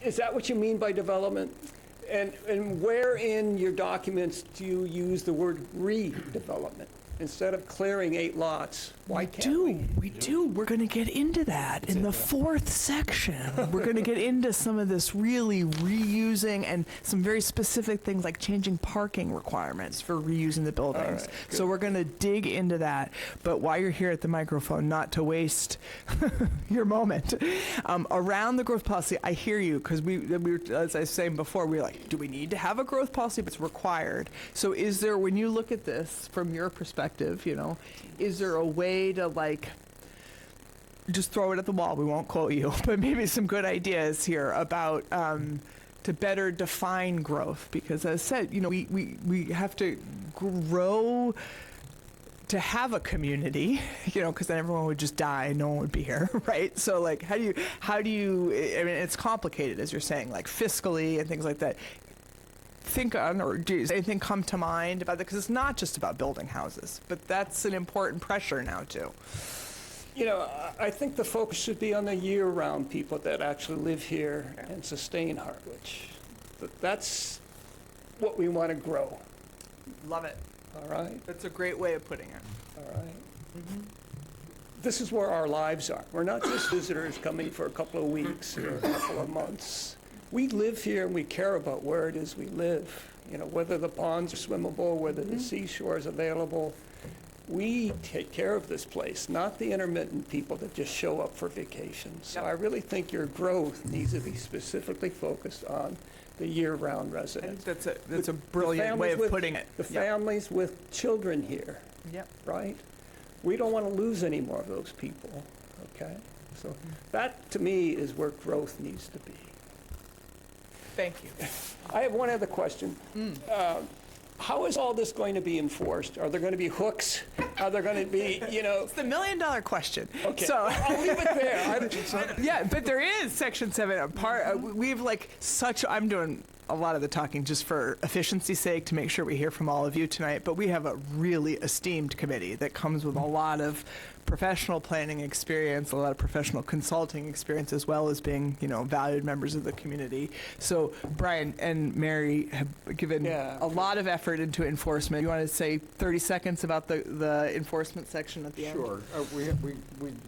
Is that what you mean by development? And where in your documents do you use the word redevelopment? Instead of clearing 8 lots, why can't we? We do. We're going to get into that in the 4th section. We're going to get into some of this really reusing and some very specific things like changing parking requirements for reusing the buildings. All right, so we're going to dig into that. But while you're here at the microphone, not to waste your moment, around the growth policy, I hear you, because we were, as I was saying before, we were like, do we need to have a growth policy? But it's required. So is there, when you look at this from your perspective, is there a way to just throw it at the wall? We won't quote you, but maybe some good ideas here about to better define growth, because as I said, we have to grow to have a community, because then everyone would just die and no one would be here, right? So how do you, I mean, it's complicated, as you're saying, like fiscally and things like that. Think on, or does anything come to mind about that? Because it's not just about building houses, but that's an important pressure now too. I think the focus should be on the year-round people that actually live here and sustain Harwich. That's what we want to grow. Love it. All right? That's a great way of putting it. All right? This is where our lives are. We're not just visitors coming for a couple of weeks or a couple of months. We live here and we care about where it is we live. Whether the ponds are swimmable, whether the seashore is available. We take care of this place, not the intermittent people that just show up for vacations. So I really think your growth needs to be specifically focused on the year-round residents. I think that's a brilliant way of putting it. The families with children here, right? We don't want to lose any more of those people, okay? So that, to me, is where growth needs to be. Thank you. I have one other question. How is all this going to be enforced? Are there going to be hooks? Are there going to be, It's the $1 million question. Okay, So I'll leave it there. yeah, but there is Section 7. We have I'm doing a lot of the talking just for efficiency's sake to make sure we hear from all of you tonight, but we have a really esteemed committee that comes with a lot of professional planning experience, a lot of professional consulting experience, as well as being, valued members of the community. So Brian and Mary have given a lot of effort into enforcement. You want to say 30 seconds about the enforcement section at the end? Sure. We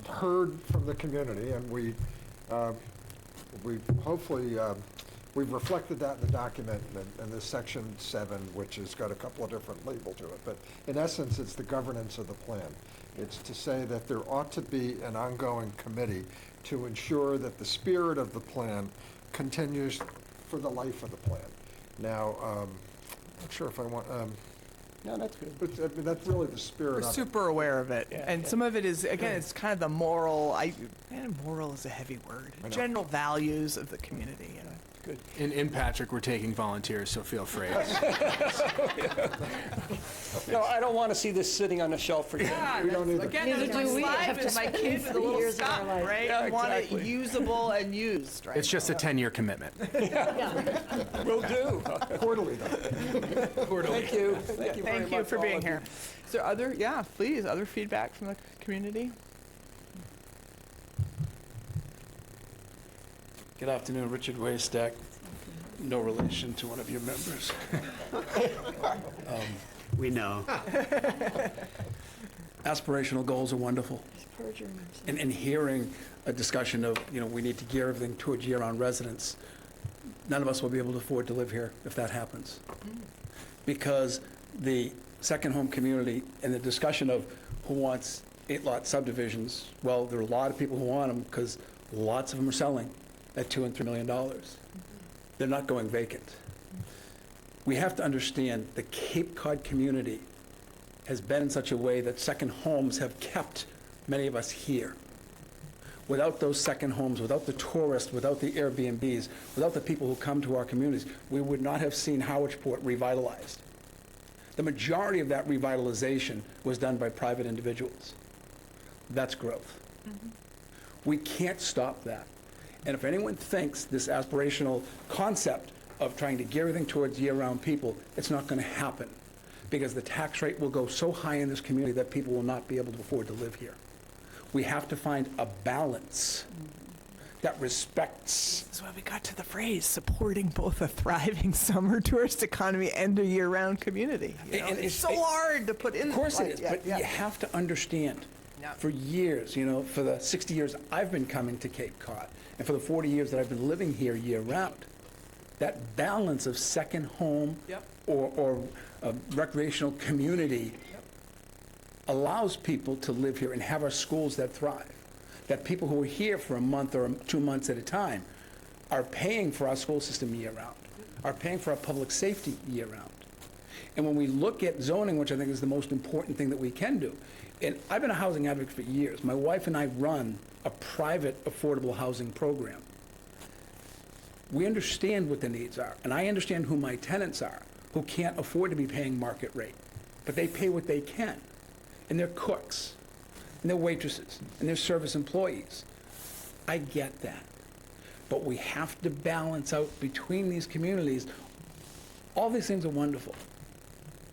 heard from the community, and we hopefully, we've reflected that in the document in this section 7, which has got a couple of different labels to it. But in essence, it's the governance of the plan. It's to say that there ought to be an ongoing committee to ensure that the spirit of the plan continues for the life of the plan. Now, I'm not sure if I want, No, that's good. but I mean, that's really the spirit We're of it. super aware of it. And some of it is, again, it's kind of the moral, moral is a heavy word. I know. General values of the community. Good. In Patrick, we're taking volunteers, so feel free. No, I don't want to see this sitting on a shelf for you. We don't either. Again, Neither that's my do we. slide Have to with my spend kid with a 3 little years of our stuff, life. right? Yeah, You want it exactly. usable and used, right? It's just a 10-year commitment. Will do. Quarterly, though. Thank you. Thank you very Thank you much, for all being of you. here. Is there other, please, other feedback from the community? Good afternoon, Richard Waystack. No relation to one of your members. We know. Aspirational goals are wonderful. And hearing a discussion of, we need to gear everything towards year-round residents, none of us will be able to afford to live here if that happens. Because the second home community and the discussion of who wants 8-lot subdivisions, well, there are a lot of people who want them because lots of them are selling at $2 and $3 million. They're not going vacant. We have to understand the Cape Cod community has been in such a way that second homes have kept many of us here. Without those second homes, without the tourists, without the Airbnbs, without the people who come to our communities, we would not have seen Howardsport revitalized. The majority of that revitalization was done by private individuals. That's growth. We can't stop that. And if anyone thinks this aspirational concept of trying to gear everything towards year-round people, it's not going to happen because the tax rate will go so high in this community that people will not be able to afford to live here. We have to find a balance that respects. That's why we got to the phrase, supporting both a thriving summer tourist economy and a year-round community. And It's so hard to put in. Of course it is, but you have to understand, for years, for the 60 years I've been coming to Cape Cod, and for the 40 years that I've been living here year-round, that balance of second home or a recreational community allows people to live here and have our schools that thrive. That people who are here for a month or 2 months at a time are paying for our school system year-round, are paying for our public safety year-round. And when we look at zoning, which I think is the most important thing that we can do, and I've been a housing advocate for years. My wife and I run a private affordable housing program. We understand what the needs are, and I understand who my tenants are, who can't afford to be paying market rate, but they pay what they can. And they're cooks, and they're waitresses, and they're service employees. I get that. But we have to balance out between these communities. All these things are wonderful.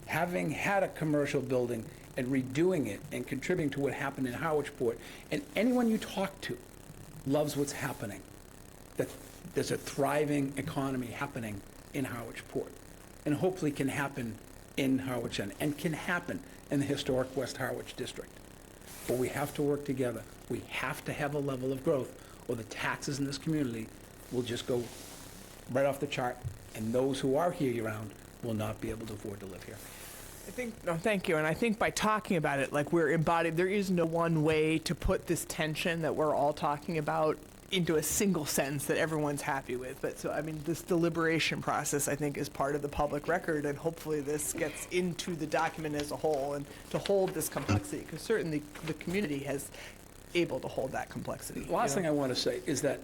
Having had a commercial building and redoing it and contributing to what happened in Howardsport, and anyone you talk to loves what's happening, that there's a thriving economy happening in Howardsport, and hopefully can happen in Harwich End, and can happen in the historic West Harwich district. But we have to work together. We have to have a level of growth, or the taxes in this community will just go right off the chart, and those who are here year-round will not be able to afford to live here. Thank you. And I think by talking about it, like we're embodied, there is no one way to put this tension that we're all talking about into a single sentence that everyone's happy with. But so, this deliberation process, I think, is part of the public record, and hopefully this gets into the document as a whole and to hold this complexity, because certainly the community has able to hold that complexity. The last thing I want to say is that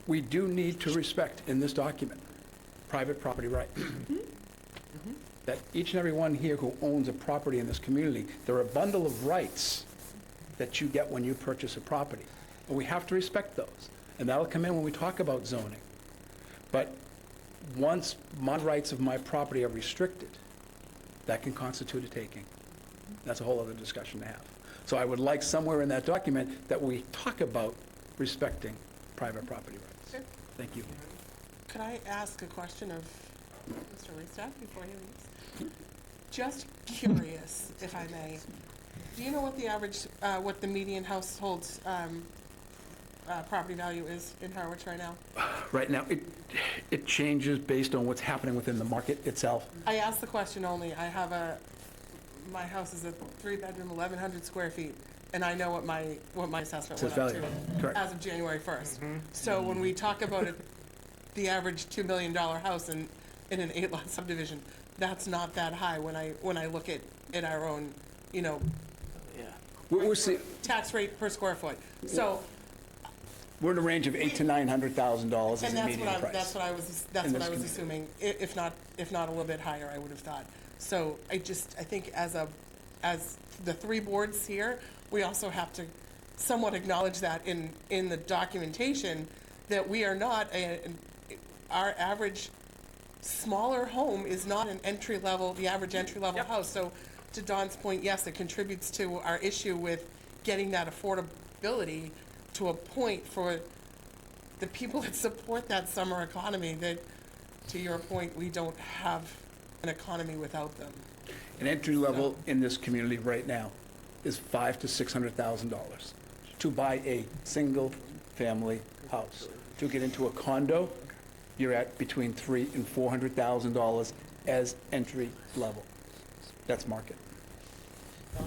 we do need to respect in this document private property rights. That each and every one here who owns a property in this community, there are a bundle of rights that you get when you purchase a property. And we have to respect those. And that'll come in when we talk about zoning. But once my rights of my property are restricted, that can constitute a taking. That's a whole other discussion to have. So I would like somewhere in that document that we talk about respecting private property rights. Sure. Thank you. Could I ask a question of Mr. Wastack before he leaves? Just curious, if I may. Do you know what the average, what the median household's property value is in Harwich right now? Right now, it changes based on what's happening within the market itself. I asked the question only. My house is a 3-bedroom, 1,100 square feet, and I know what my assessment Says went up value. to Correct. as of January 1st. So when we talk about the average $2 million house in an 8-lot subdivision, that's not that high when I look at our own, We're seeing, tax rate per square foot. So, we're in the range of $800,000 to $900,000 as and a median price. that's what I was assuming. If not a little bit higher, I would have thought. So I think as the three boards here, we also have to somewhat acknowledge that in the documentation that we are not our average smaller home is not the average entry level house. So to Don's point, yes, it contributes to our issue with getting that affordability to a point for the people that support that summer economy that, to your point, we don't have an economy without them. An entry level in this community right now is $500,000 to $600,000 to buy a single-family house. To get into a condo, you're at between $300,000 and $400,000 as entry level. That's market.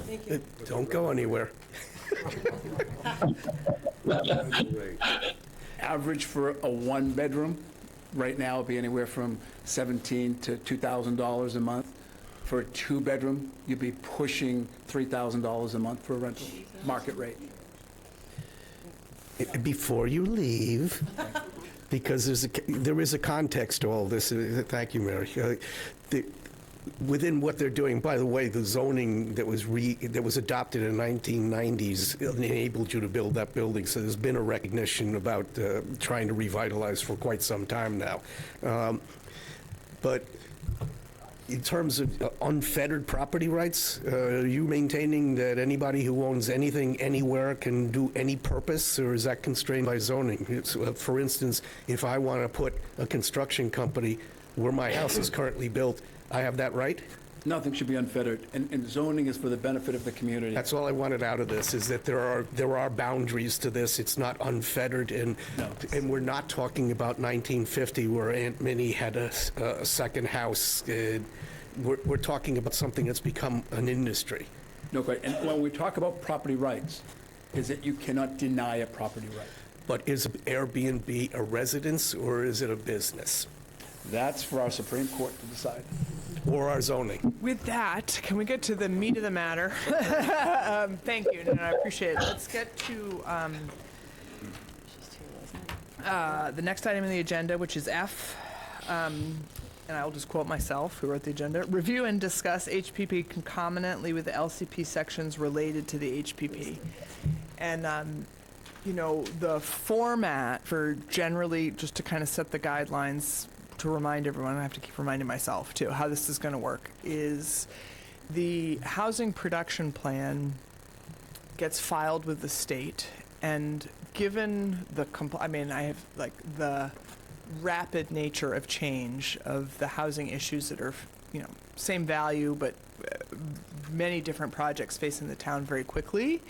Thank you. Don't go anywhere. Average for a one-bedroom right now would be anywhere from $1,700 to $2,000 a month. For a two-bedroom, you'd be pushing $3,000 a month for a rental, market rate. Before you leave, because there is a context to all this. Thank you, Mary. Within what they're doing, by the way, the zoning that was adopted in the 1990s enabled you to build that building. So there's been a recognition about trying to revitalize for quite some time now. But in terms of unfettered property rights, are you maintaining that anybody who owns anything anywhere can do any purpose, or is that constrained by zoning? For instance, if I want to put a construction company where my house is currently built, I have that right? Nothing should be unfettered, and zoning is for the benefit of the community. That's all I wanted out of this, is that there are boundaries to this. It's not unfettered, and we're not talking about 1950 where Aunt Minnie had a second house. We're talking about something that's become an industry. No question. And when we talk about property rights, is that you cannot deny a property right. But is Airbnb a residence or is it a business? That's for our Supreme Court to decide. Or our zoning. With that, can we get to the meat of the matter? Thank you, and I appreciate it. Let's get to the next item on the agenda, which is F. And I'll just quote myself, who wrote the agenda. Review and discuss HPP concomitantly with the LCP sections related to the HPP. And, the format for generally, just to kind of set the guidelines, to remind everyone, I have to keep reminding myself too, how this is going to work, is the housing production plan gets filed with the state, and given the, I have the rapid nature of change of the housing issues that are, same value, but many different projects facing the town very quickly,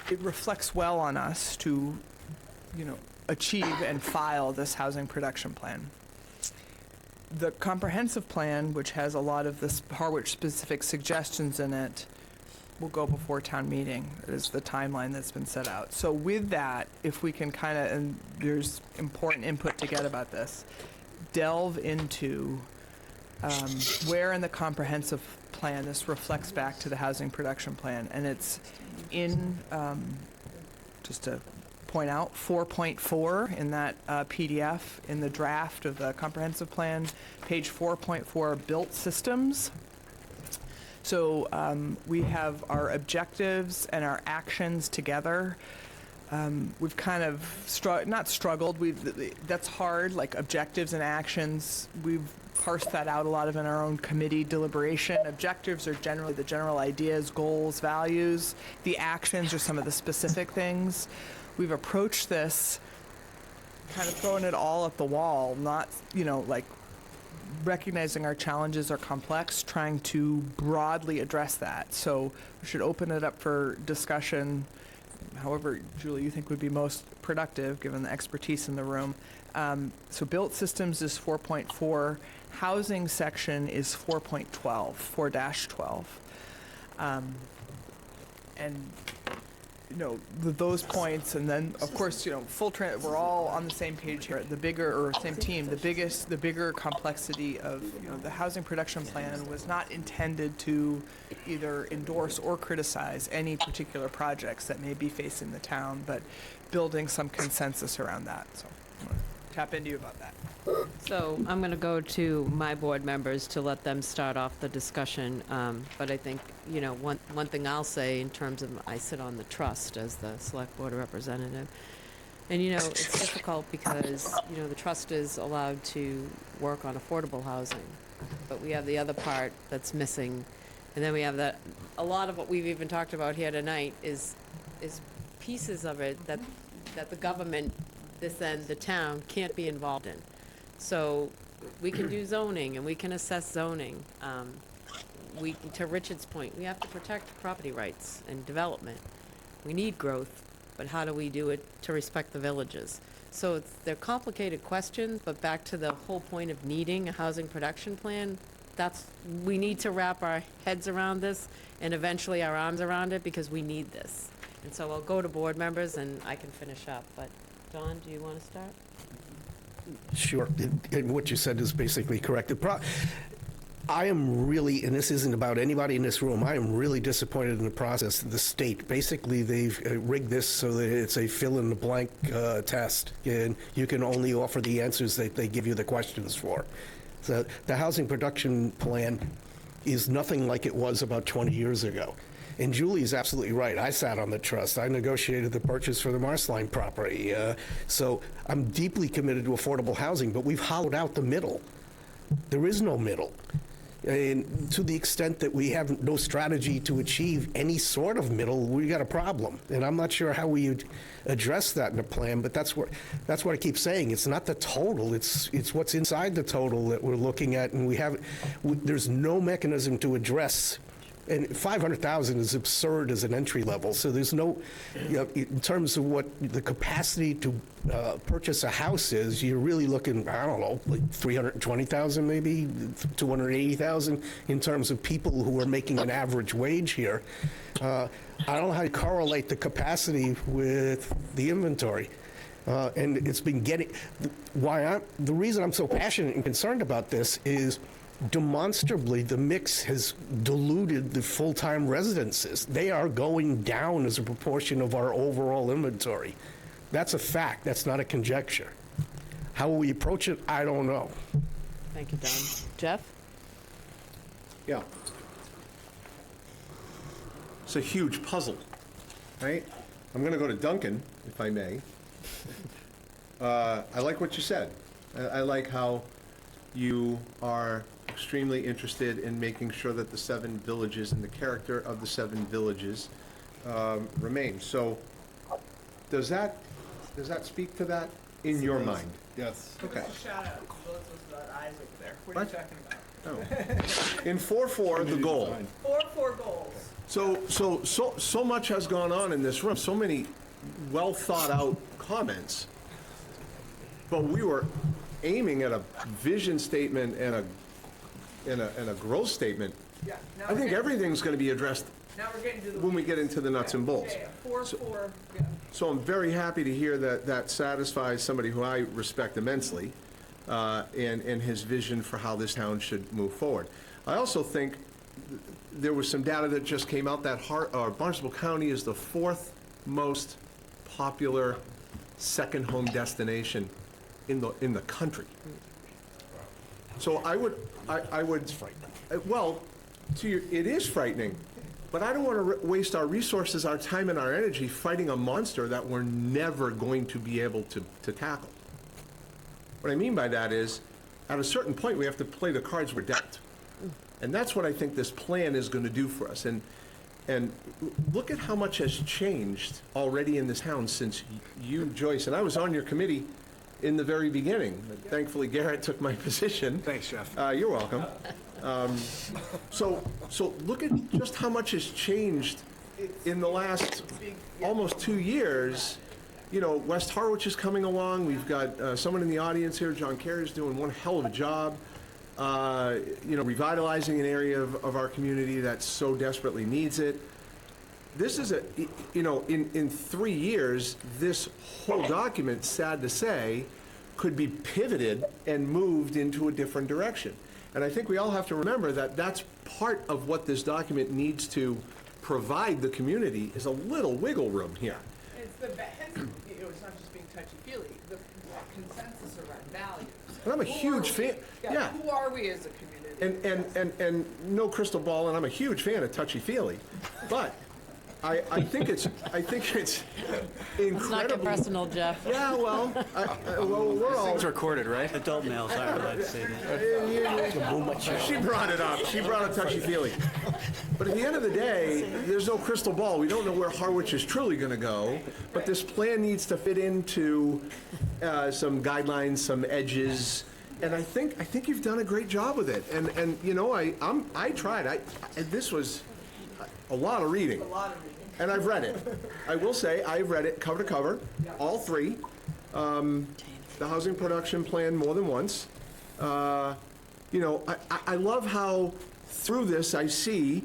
it reflects well on us to, achieve and file this housing production plan. The comprehensive plan, which has a lot of this Harwich-specific suggestions in it, will go before town meeting. That is the timeline that's been set out. So with that, if we can kind of, and there's important input to get about this, delve into where in the comprehensive plan this reflects back to the housing production plan. And it's in, just to point out, 4.4 in that PDF in the draft of the comprehensive plan, page 4.4, built systems. So we have our objectives and our actions together. we've kind of not struggled. That's hard. Like objectives and actions, we've parsed that out a lot of in our own committee deliberation. Objectives are generally the general ideas, goals, values. The actions are some of the specific things. We've approached this kind of throwing it all at the wall, not, like recognizing our challenges are complex, trying to broadly address that. So we should open it up for discussion, however, Julie, you think would be most productive, given the expertise in the room. So built systems is 4.4. Housing section is 4.12, 4-12. And those points, and then of course, we're all on the same page here. The bigger, or same team, the bigger complexity of the housing production plan was not intended to either endorse or criticize any particular projects that may be facing the town, but building some consensus around that. So I'm gonna tap into you about that. So I'm going to go to my board members to let them start off the discussion. But I think, one thing I'll say in terms of, I sit on the trust as the select board representative. And, it's difficult because, the trust is allowed to work on affordable housing. But we have the other part that's missing. And then we have a lot of what we've even talked about here tonight is pieces of it that the government, this end, the town, can't be involved in. So we can do zoning and we can assess zoning. To Richard's point, we have to protect property rights and development. We need growth, but how do we do it to respect the villages? So they're complicated questions, but back to the whole point of needing a housing production plan, we need to wrap our heads around this and eventually our arms around it because we need this. And so I'll go to board members and I can finish up, but Don, do you want to start? Sure, and what you said is basically correct. I am really, and this isn't about anybody in this room, I am really disappointed in the process. The state, basically, they've rigged this so that it's a fill-in-the-blank test, and you can only offer the answers that they give you the questions for. So the housing production plan is nothing like it was about 20 years ago. And Julie's absolutely right. I sat on the trust. I negotiated the purchase for the Marsline property. So I'm deeply committed to affordable housing, but we've hollowed out the middle. There is no middle. And to the extent that we have no strategy to achieve any sort of middle, we got a problem. And I'm not sure how we would address that in a plan, but that's what I keep saying. It's not the total, it's what's inside the total that we're looking at, and there's no mechanism to address. And 500,000 is absurd as an entry level. So there's no, in terms of what the capacity to purchase a house is, you're really looking, I don't know, like 320,000 maybe, 280,000 in terms of people who are making an average wage here. I don't know how to correlate the capacity with the inventory. And it's been getting, the reason I'm so passionate and concerned about this is demonstrably the mix has diluted the full-time residences. They are going down as a proportion of our overall inventory. That's a fact. That's not a conjecture. How will we approach it? I don't know. Thank you, Don. Jeff? Yeah. It's a huge puzzle, right? I'm going to go to Duncan, if I may. I like what you said. I like how you are extremely interested in making sure that the 7 villages and the character of the 7 villages remain. So does that speak to that in your mind? Yes. Okay. Shout out to those eyes over there. What are you talking about? Oh. In 4.4, the goal. 4 goals. So much has gone on in this room, so many well thought out comments, but we were aiming at a vision statement and a growth statement. Yeah. I think everything's going to be addressed Now we're getting to the when we get into the nuts and bolts. Yeah, 4. So I'm very happy to hear that satisfies somebody who I respect immensely, and his vision for how this town should move forward. I also think there was some data that just came out that Barnstable County is the 4th most popular second home destination in the country. So I would, well, it is frightening. But I don't want to waste our resources, our time, and our energy fighting a monster that we're never going to be able to tackle. What I mean by that is, at a certain point, we have to play the cards we're dealt. And that's what I think this plan is going to do for us. And look at how much has changed already in this town since you, Joyce, and I was on your committee in the very beginning. Thankfully, Garrett took my position. Thanks, Jeff. You're welcome. So look at just how much has changed in the last almost 2 years. You know, West Harwich is coming along. We've got someone in the audience here, John Kerry, is doing one hell of a job, revitalizing an area of our community that so desperately needs it. This is in 3 years, this whole document, sad to say, could be pivoted and moved into a different direction. And I think we all have to remember that that's part of what this document needs to provide the community, is a little wiggle room here. It's it's not just being touchy-feely, the consensus around values. And I'm a huge fan, yeah. Who are we as a community? And no crystal ball, and I'm a huge fan of touchy-feely, but I think it's Let's incredibly. not get personal, Jeff. Yeah, well, we're all. Things recorded, right? Adult males aren't allowed to say that. She brought it up. She brought up touchy-feely. But at the end of the day, there's no crystal ball. We don't know where Harwich is truly going to go. But this plan needs to fit into some guidelines, some edges. And I think you've done a great job with it. And you know, I tried. This was a lot of reading. And I've read it. I will say, I've read it cover to cover, all three. The housing production plan more than once. I love how through this I see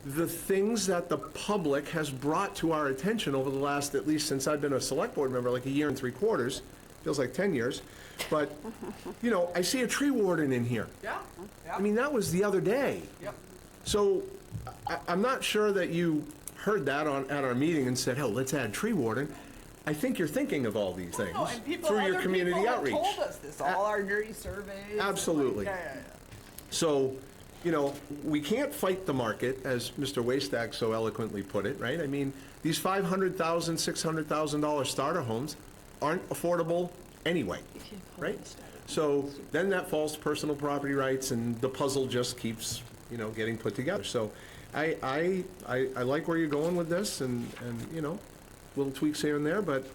the things that the public has brought to our attention over the last, at least since I've been a select board member, like 1 year and 3/4. Feels like 10 years. But, I see a tree warden in here. Yeah. I mean, that was the other day. Yep. So I'm not sure that you heard that at our meeting and said, oh, let's add tree warden. I think you're thinking of all these things And people, through your other community people outreach. have told us this, all our nerdy surveys. Absolutely. Yeah. So, we can't fight the market, as Mr. Waystag so eloquently put it, right? I mean, these $500,000, $600,000 starter homes aren't affordable anyway, right? So then that falls to personal property rights, and the puzzle just keeps, getting put together. So I like where you're going with this, and little tweaks here and there, but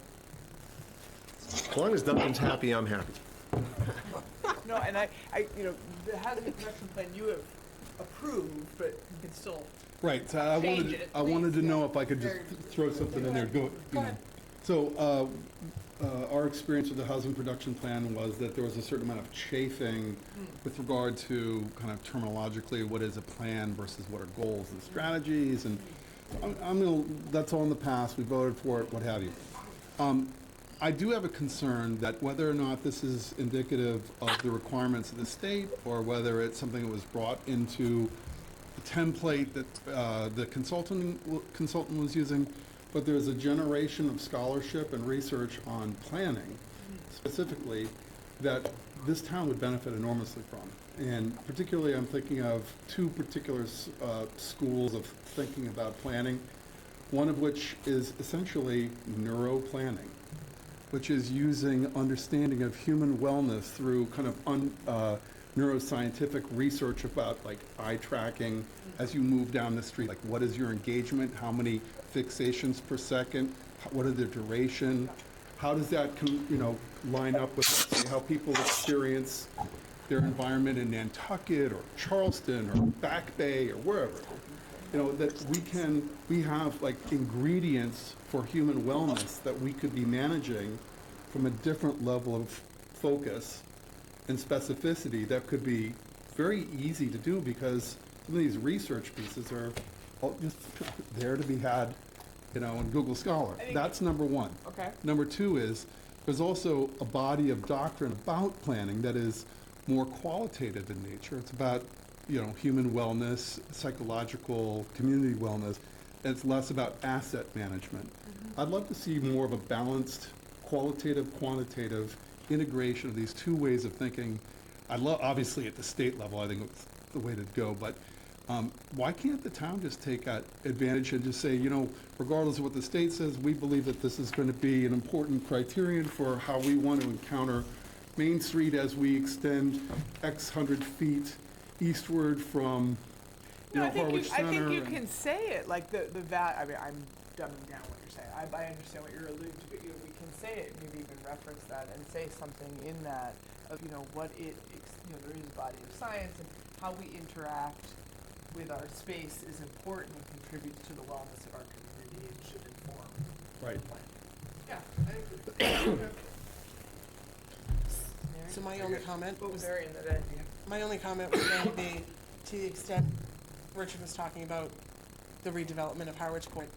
as long as Duncan's happy, I'm happy. No, and the housing production plan you have approved, but you can still. Right, so I wanted to know if I could just throw something in there. Go ahead. So, our experience with the housing production plan was that there was a certain amount of chafing with regard to kind of terminologically, what is a plan versus what are goals and strategies, and that's all in the past, we voted for it, what have you. I do have a concern that whether or not this is indicative of the requirements of the state, or whether it's something that was brought into the template that the consultant was using, but there's a generation of scholarship and research on planning, specifically, that this town would benefit enormously from. And particularly, I'm thinking of two particular schools of thinking about planning, one of which is essentially neuroplanning, which is using understanding of human wellness through kind of neuroscientific research about like eye tracking as you move down the street, like what is your engagement, how many fixations per second, what are the duration, how does that line up with, say, how people experience their environment in Nantucket or Charleston or Back Bay or wherever. That we have like ingredients for human wellness that we could be managing from a different level of focus and specificity that could be very easy to do, because some of these research pieces are all just there to be had, in Google Scholar. That's number one. Okay. Number two is there's also a body of doctrine about planning that is more qualitative in nature. It's about human wellness, psychological, community wellness. And it's less about asset management. I'd love to see more of a balanced, qualitative, quantitative integration of these two ways of thinking. I love, obviously, at the state level, I think it's the way to go, but Why can't the town just take advantage and just say, you know, regardless of what the state says, we believe that this is going to be an important criterion for how we want to encounter Main Street as we extend X hundred feet eastward from, you know, Harwich Center. I think you can say it, like I mean, I'm dumbing down what you're saying. I understand what you're alluding to, but we can say it, maybe even reference that and say something in that of, you know, what it, you know, there is a body of science and how we interact with our space is important and contributes to the wellness of our community and should inform. Right. the plan. Yeah, I agree. So my only comment was, Mary, and then, my only comment was going to be, to the extent Richard was talking about the redevelopment of Harwich Point,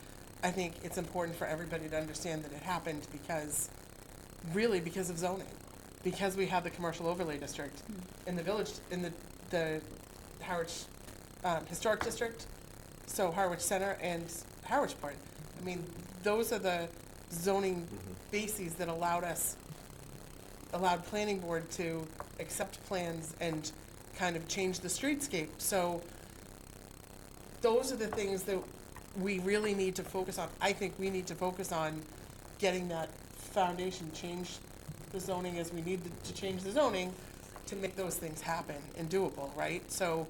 I think it's important for everybody to understand that it happened because, really because of zoning. Because we have the commercial overlay district in the village, in the Harwich Historic District, so Harwich Center and Harwich Point. I mean, those are the zoning bases that allowed planning board to accept plans and kind of change the streetscape. So those are the things that we really need to focus on. I think we need to focus on getting that foundation, change the zoning as we need to change the zoning to make those things happen and doable, right? So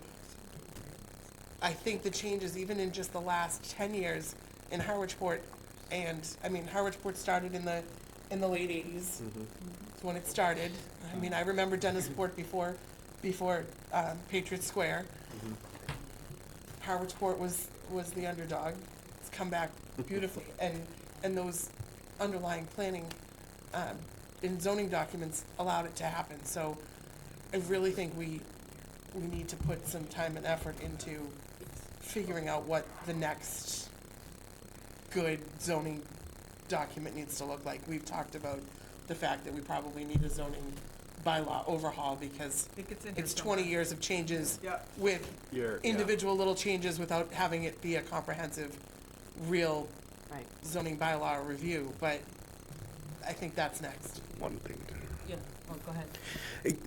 I think the changes, even in just the last 10 years in Harwichport, and, I mean, Harwichport started in the late 80s. That's when it started. I mean, I remember Dennisport before Patriot Square. Harwichport was the underdog. It's come back beautifully, and those underlying planning in zoning documents allowed it to happen. So I really think we need to put some time and effort into figuring out what the next good zoning document needs to look like. We've talked about the fact that we probably need a zoning bylaw overhaul because it's 20 years of changes with individual little changes without having it be a comprehensive, real zoning bylaw review. But I think that's next. One thing. Yeah, well, go ahead.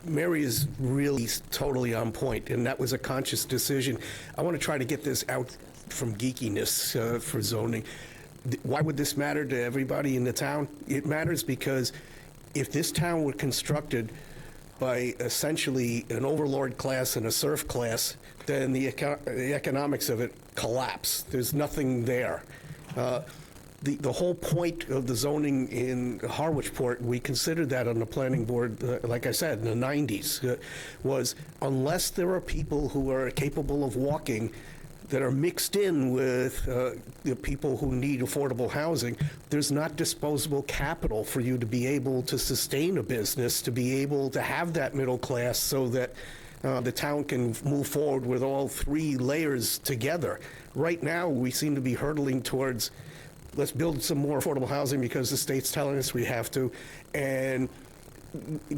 Mary is really totally on point, and that was a conscious decision. I want to try to get this out from geekiness for zoning. Why would this matter to everybody in the town? It matters because if this town were constructed by essentially an overlord class and a serf class, then the economics of it collapse. There's nothing there. The whole point of the zoning in Harwichport, we considered that on the planning board, like I said, in the 90s, was unless there are people who are capable of walking that are mixed in with the people who need affordable housing, there's not disposable capital for you to be able to sustain a business, to be able to have that middle class so that the town can move forward with all three layers together. Right now, we seem to be hurtling towards let's build some more affordable housing because the state's telling us we have to. And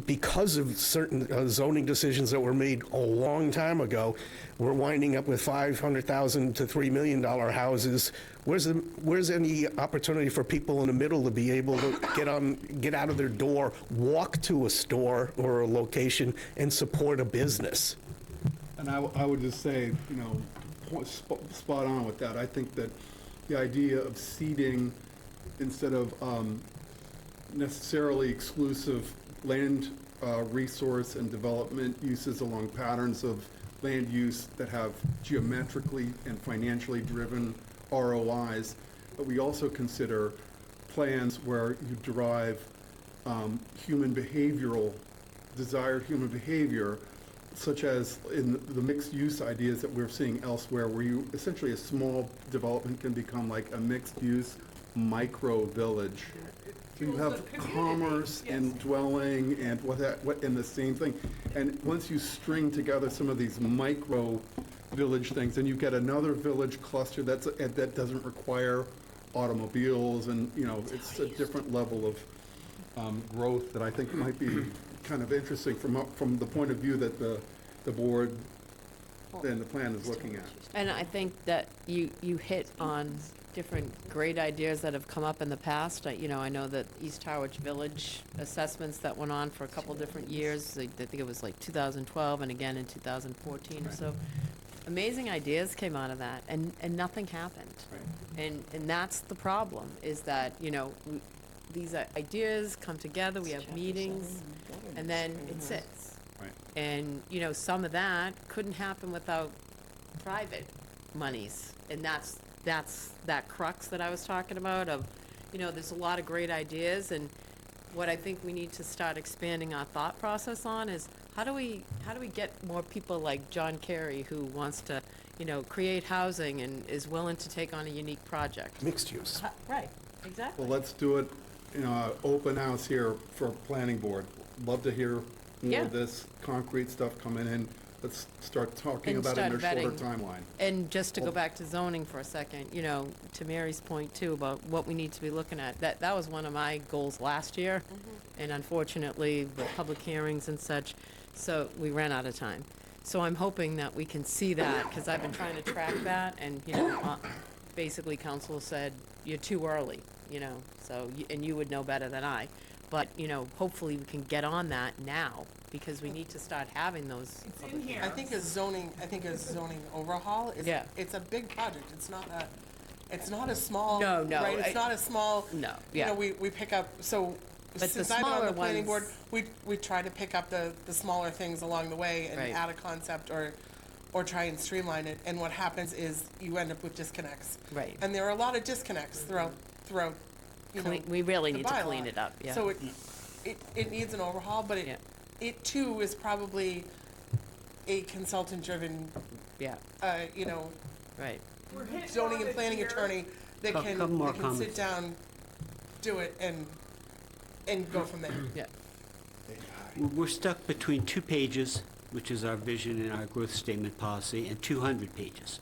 because of certain zoning decisions that were made a long time ago, we're winding up with $500,000 to $3 million houses. Where's any opportunity for people in the middle to be able to get out of their door, walk to a store or a location, and support a business? And I would just say, you know, spot on with that. I think that the idea of seeding instead of necessarily exclusive land resource and development uses along patterns of land use that have geometrically and financially driven ROIs, but we also consider plans where you derive desired human behavior, such as in the mixed use ideas that we're seeing elsewhere, where you essentially a small development can become like a mixed use micro village. So you have commerce and dwelling and and the same thing. And once you string together some of these micro village things, then you get another village cluster that doesn't require automobiles, and you know it's a different level of growth that I think might be kind of interesting from the point of view that the board and the plan is looking at. And I think that you hit on different great ideas that have come up in the past. I know that East Harwich Village assessments that went on for a couple different years. I think it was like 2012 and again in 2014 or so. amazing ideas came out of that, and nothing happened. And that's the problem, is that, these ideas come together, we have meetings, and then it sits. Right. And, some of that couldn't happen without private monies. And that's that crux that I was talking about of, there's a lot of great ideas, and what I think we need to start expanding our thought process on is how do we get more people like John Kerry, who wants to, create housing and is willing to take on a unique project? Mixed use. Right, exactly. Well, let's do it, open house here for planning board. Love to hear more Yeah. of this concrete stuff coming in. Let's start talking And about it in a start shorter vetting. timeline. And just to go back to zoning for a second, to Mary's point too, about what we need to be looking at, that was one of my goals last year. And unfortunately, with public hearings and such, so we ran out of time. So I'm hoping that we can see that, because I've been trying to track that, and, basically council said, you're too early, so, and you would know better than I. But, hopefully we can get on that now, because we need to start having those. It's in here. I think a zoning overhaul is, Yeah. it's a big project. It's not a small. No, Right, it's not a small. No, You yeah. know, we pick up, so But the since I've been on smaller the planning board, ones- we try to pick up the smaller things along the way and Right. add a concept or try and streamline it. And what happens is you end up with disconnects. Right. And there are a lot of disconnects throughout, We really the need to clean bylaw. it up, yeah. So it needs an overhaul, but Yeah. it too is probably a consultant-driven, Yeah, right. zoning and planning attorney that can sit down, do it, and go from there. Yeah. We're stuck between 2 pages, which is our vision and our growth statement policy, and 200 pages.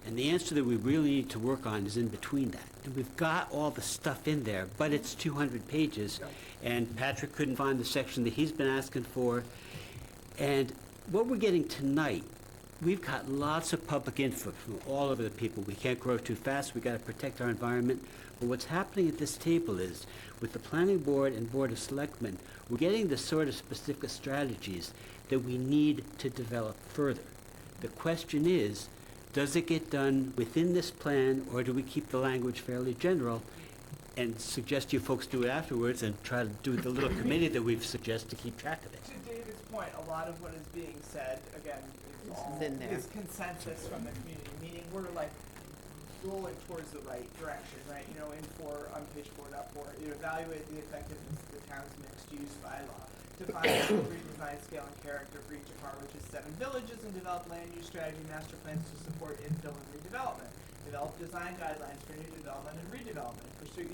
And the answer that we really need to work on is in between that. And we've got all the stuff in there, but it's 200 pages. And Patrick couldn't find the section that he's been asking for. And what we're getting tonight, we've got lots of public input from all over the people. We can't grow too fast. We've got to protect our environment. But what's happening at this table is, with the planning board and board of selectmen, we're getting the sort of specific strategies that we need to develop further. The question is, does it get done within this plan, or do we keep the language fairly general and suggest you folks do it afterwards and try to do the little committee that we've suggested to keep track of it? To David's point, a lot of what is being said, again, is all, in there. is consensus from the community, meaning we're like rolling towards the right direction, right? On page 4, evaluate the effectiveness of the town's mixed-use bylaw, define the appropriate design scale and character for each of Harwich's 7 villages, and develop land use strategy master plans to support infill and redevelopment. Develop design guidelines for new development and redevelopment, and pursue,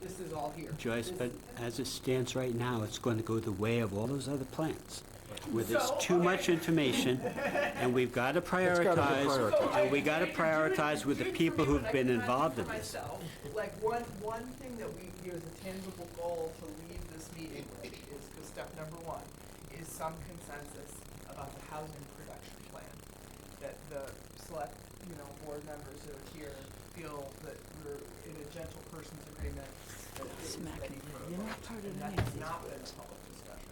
this is all here. Joyce, but as it stands right now, it's going to go the way of all those other plans, where there's too much information, and we've got to prioritize, and we got to prioritize with the people who've been involved in this. Like, one thing that we, as a tangible goal to leave this meeting with is, because step number 1 is some consensus about the housing production plan. That the select, board members that are here feel that we're in a gentle person's agreement that it is ready for a vote. And that has not been a public discussion.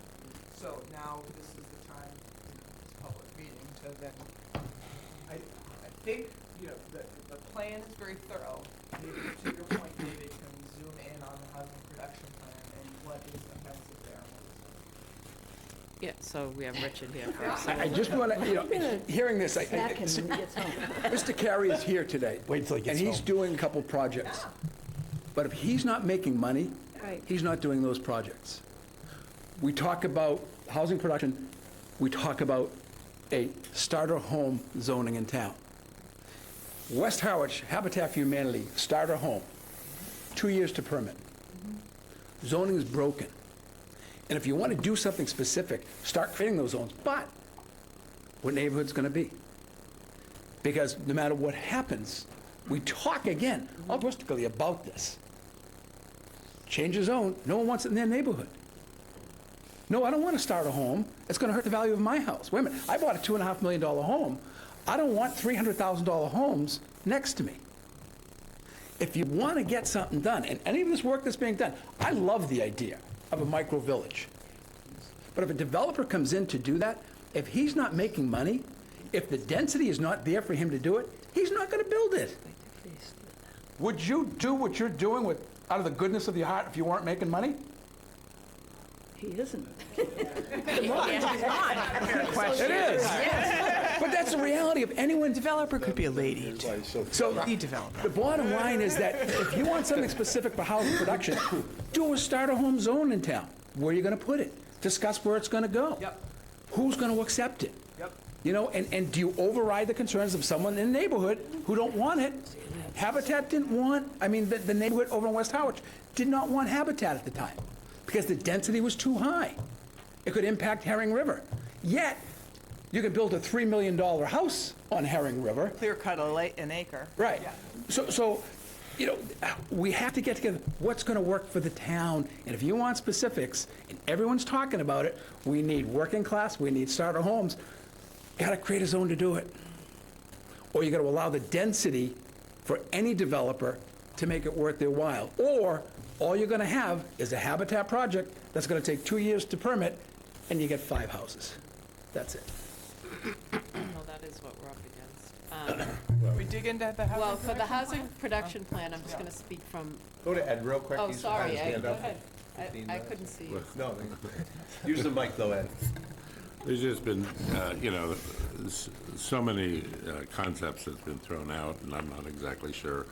So now this is the time, this public meeting to then, I think, the plan is very thorough. Maybe to your point, David, can we zoom in on the housing production plan and what is offensive there and what is Yeah, so we have Richard here first. I just want to, hearing this, Smack him when he gets home. Mr. Carey is here today. Wait till he gets And he's home. doing a couple projects. But if he's not making money, Right. he's not doing those projects. We talk about housing production, we talk about a starter home zoning in town. West Harwich, Habitat for Humanity, starter home, 2 years to permit. Zoning is broken. And if you want to do something specific, start creating those zones. But what neighborhood's going to be? Because no matter what happens, we talk again, altruistically about this. Change the zone, no one wants it in their neighborhood. No, I don't want to start a home. It's going to hurt the value of my house. Wait a minute, I bought a $2.5 million home. I don't want $300,000 homes next to me. If you want to get something done, and any of this work that's being done, I love the idea of a micro village. But if a developer comes in to do that, if he's not making money, If the density is not there for him to do it, he's not going to build it. Would you do what you're doing out of the goodness of your heart if you weren't making money? He isn't. It is. But that's the reality of anyone. Developer could be a lady, too. So The developer. the bottom line is that if you want something specific for housing production, do a starter home zone in town. Where are you going to put it? Discuss where it's going to go. Yep. Who's going to accept it? Yep. You know, and do you override the concerns of someone in the neighborhood who don't want it? Habitat didn't want, the neighborhood over in West Harwich did not want Habitat at the time because the density was too high. It could impact Herring River. Yet, you can build a $3 million house on Herring River. Clear cut an acre. Right. So, you know, we have to get together what's going to work for the town. And if you want specifics, and everyone's talking about it, we need working class, we need starter homes. Got to create a zone to do it. Or you got to allow the density for any developer to make it worth their while. Or all you're going to have is a Habitat project that's going to take 2 years to permit, and you get 5 houses. That's it. Well, that is what we're up against. We dig into the housing Well, for the production housing plan? production plan, I'm just going to speak from, Go to Ed real quick. oh, He's sorry, trying to Ed, stand go up. ahead. 15 I minutes. couldn't see you. No, use the mic though, Ed. There's just been, so many concepts that's been thrown out, and I'm not exactly sure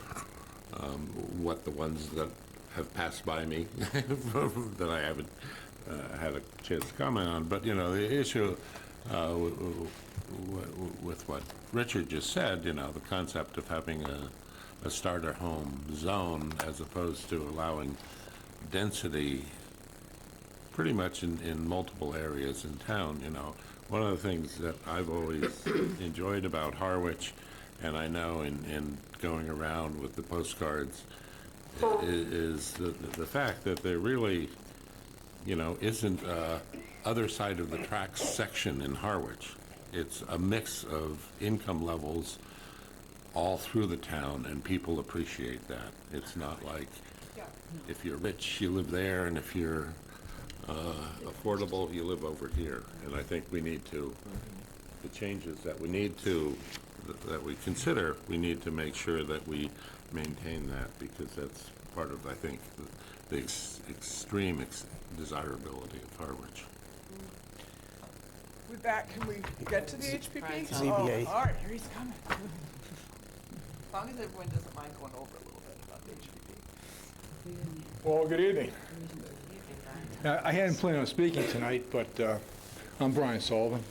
what the ones that have passed by me that I haven't had a chance to comment on. But, the issue with what Richard just said, the concept of having a starter home zone as opposed to allowing density pretty much in multiple areas in town, One of the things that I've always enjoyed about Harwich, and I know in going around with the postcards, is the fact that there really, isn't a other side of the tracks section in Harwich. It's a mix of income levels all through the town, and people appreciate that. It's not like if you're rich, you live there, and if you're affordable, you live over here. And I think we need to, the changes that we need to, that we consider, we need to make sure that we maintain that, because that's part of, I think, the extreme desirability of Harwich. With that, can we get to the HPP? ZBA. Oh, all right, here he's coming. As long as everyone doesn't mind going over a little bit about the HPP. Well, good evening. I hadn't planned on speaking tonight, but I'm Brian Sullivan.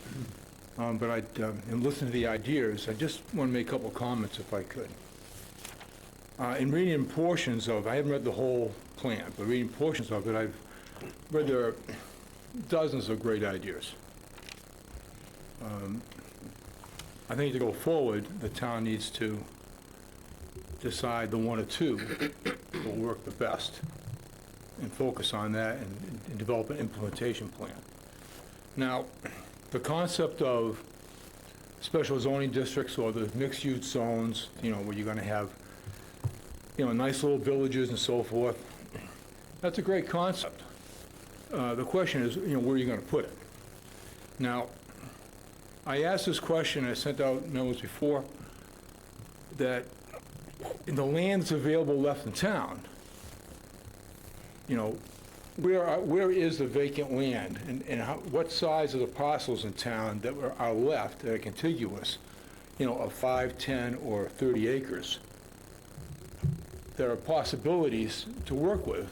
But in listening to the ideas, I just want to make a couple of comments if I could. In reading portions of, I haven't read the whole plan, but reading portions of it, I've read there are dozens of great ideas. I think to go forward, the town needs to decide the one or two that will work the best and focus on that and develop an implementation plan. Now, the concept of special zoning districts or the mixed-use zones, where you're going to have, nice little villages and so forth, that's a great concept. The question is, where are you going to put it? Now, I asked this question, I sent out memos before, that in the land that's available left in town, where is the vacant land, and what size are the parcels in town that are left that are contiguous, of 5, 10, or 30 acres? There are possibilities to work with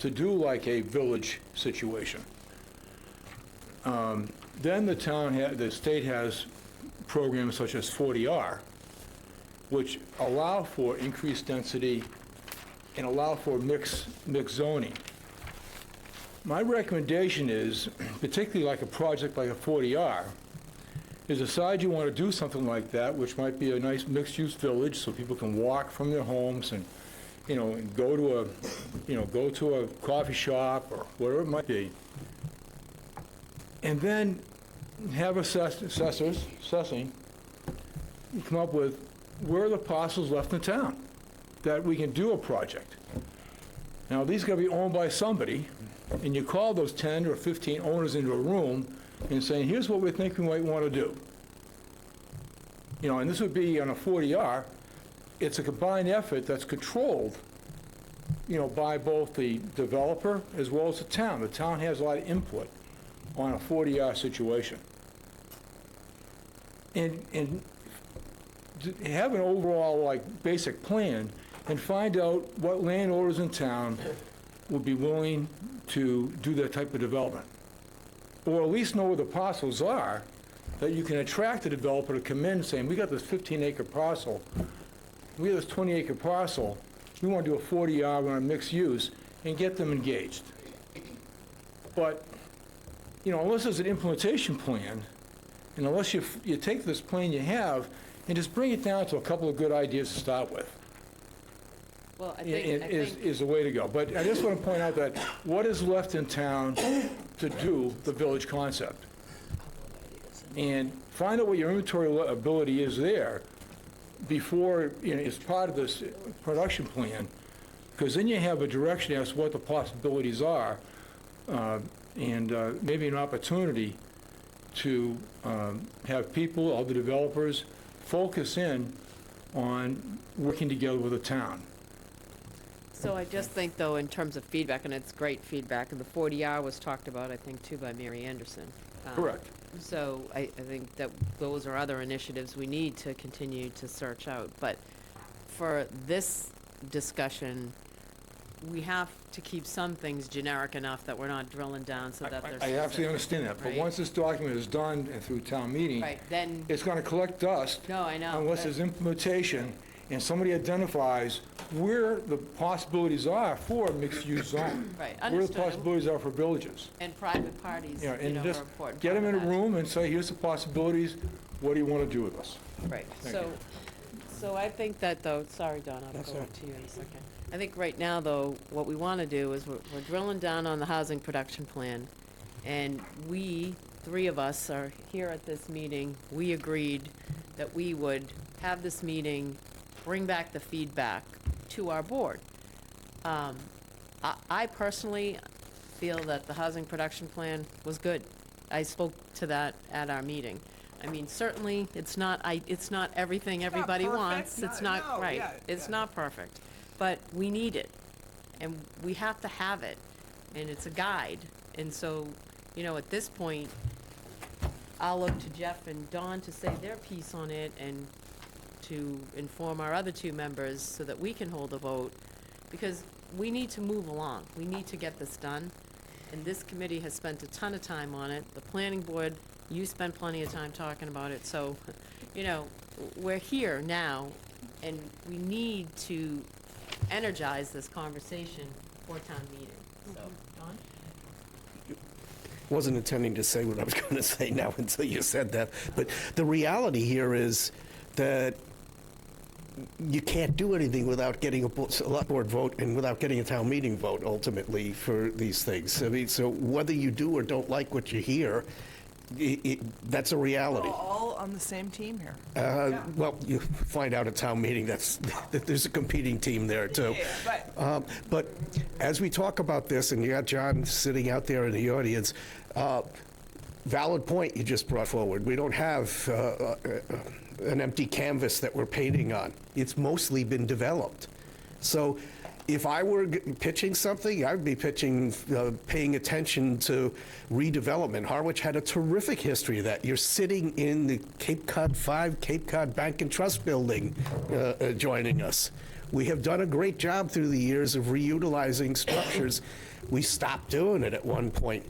to do like a village situation. Then the state has programs such as 40R, which allow for increased density and allow for mixed zoning. My recommendation is, particularly like a project like a 40R, is decide you want to do something like that, which might be a nice mixed-use village, so people can walk from their homes and, and go to a coffee shop or whatever it might be, and then have assessing, come up with where are the parcels left in town that we can do a project. Now, these got to be owned by somebody, and you call those 10 or 15 owners into a room and saying, here's what we think we might want to do. and this would be on a 40R, it's a combined effort that's controlled, by both the developer as well as the town. The town has a lot of input on a 40R situation. And to have an overall, basic plan and find out what landowners in town would be willing to do that type of development. Or at least know where the parcels are, that you can attract the developer to come in saying, we got this 15-acre parcel, we have this 20-acre parcel, we want to do a 40R, we want to mix use, and get them engaged. But, unless there's an implementation plan, and unless you take this plan you have and just bring it down to a couple of good ideas to start with, Well, I is the way to go. But I just want to point out that what is left in town to do the village concept? And find out what your inventory ability is there before, it's part of this production plan, because then you have a direction as to what the possibilities are, and maybe an opportunity to have people, other developers, focus in on working together with the town. So I just think, though, in terms of feedback, and it's great feedback, and the 40R was talked about, I think, too, by Mary Anderson. Correct. So I think that those are other initiatives we need to continue to search out. But for this discussion, we have to keep some things generic enough that we're not drilling down so that there's... I absolutely understand that, but right? once this document is done and through town meeting, Right, then, it's going to collect dust. no, I know. Unless there's implementation and somebody identifies where the possibilities are for a mixed-use zone. Right, Where the understood. possibilities are for villages. And private parties, And are just important. get them part in a of that. room and say, here's the possibilities, what do you want to do with us? Right, Thank so, you. so I think that, though, sorry, Don, I'll That's go all right. to you in a second. I think right now, though, what we want to do is we're drilling down on the housing production plan, and we, three of us are here at this meeting. We agreed that we would have this meeting, bring back the feedback to our board. I personally feel that the housing production plan was good. I spoke to that at our meeting. I mean, certainly, it's not everything everybody perfect. wants. It's No, not, right, yeah, it's yeah. not perfect. But we need it, and we have to have it, and it's a guide. And so, at this point, I'll look to Jeff and Dawn to say their piece on it and to inform our other two members so that we can hold a vote, because we need to move along. We need to get this done, and this committee has spent a ton of time on it. The planning board, you spent plenty of time talking about it, so, we're here now, and we need to energize this conversation for town meeting. So, Dawn? Wasn't intending to say what I was going to say now until you said that. But the reality here is that you can't do anything without getting a select board vote and without getting a town meeting vote ultimately for these things. I mean, so whether you do or don't like what you hear, that's a reality. We're all on the same team here. Well, you find out at town meeting that there's a competing team there, too. Yeah, But as we talk about this, and you got John sitting out there in the audience, valid point you just brought forward. We don't have an empty canvas that we're painting on. It's mostly been developed. So if I were pitching something, I would be pitching, paying attention to redevelopment. Harwich had a terrific history of that. You're sitting in the Cape Cod 5 Cape Cod Bank and Trust building joining us. We have done a great job through the years of reutilizing structures. We stopped doing it at one point,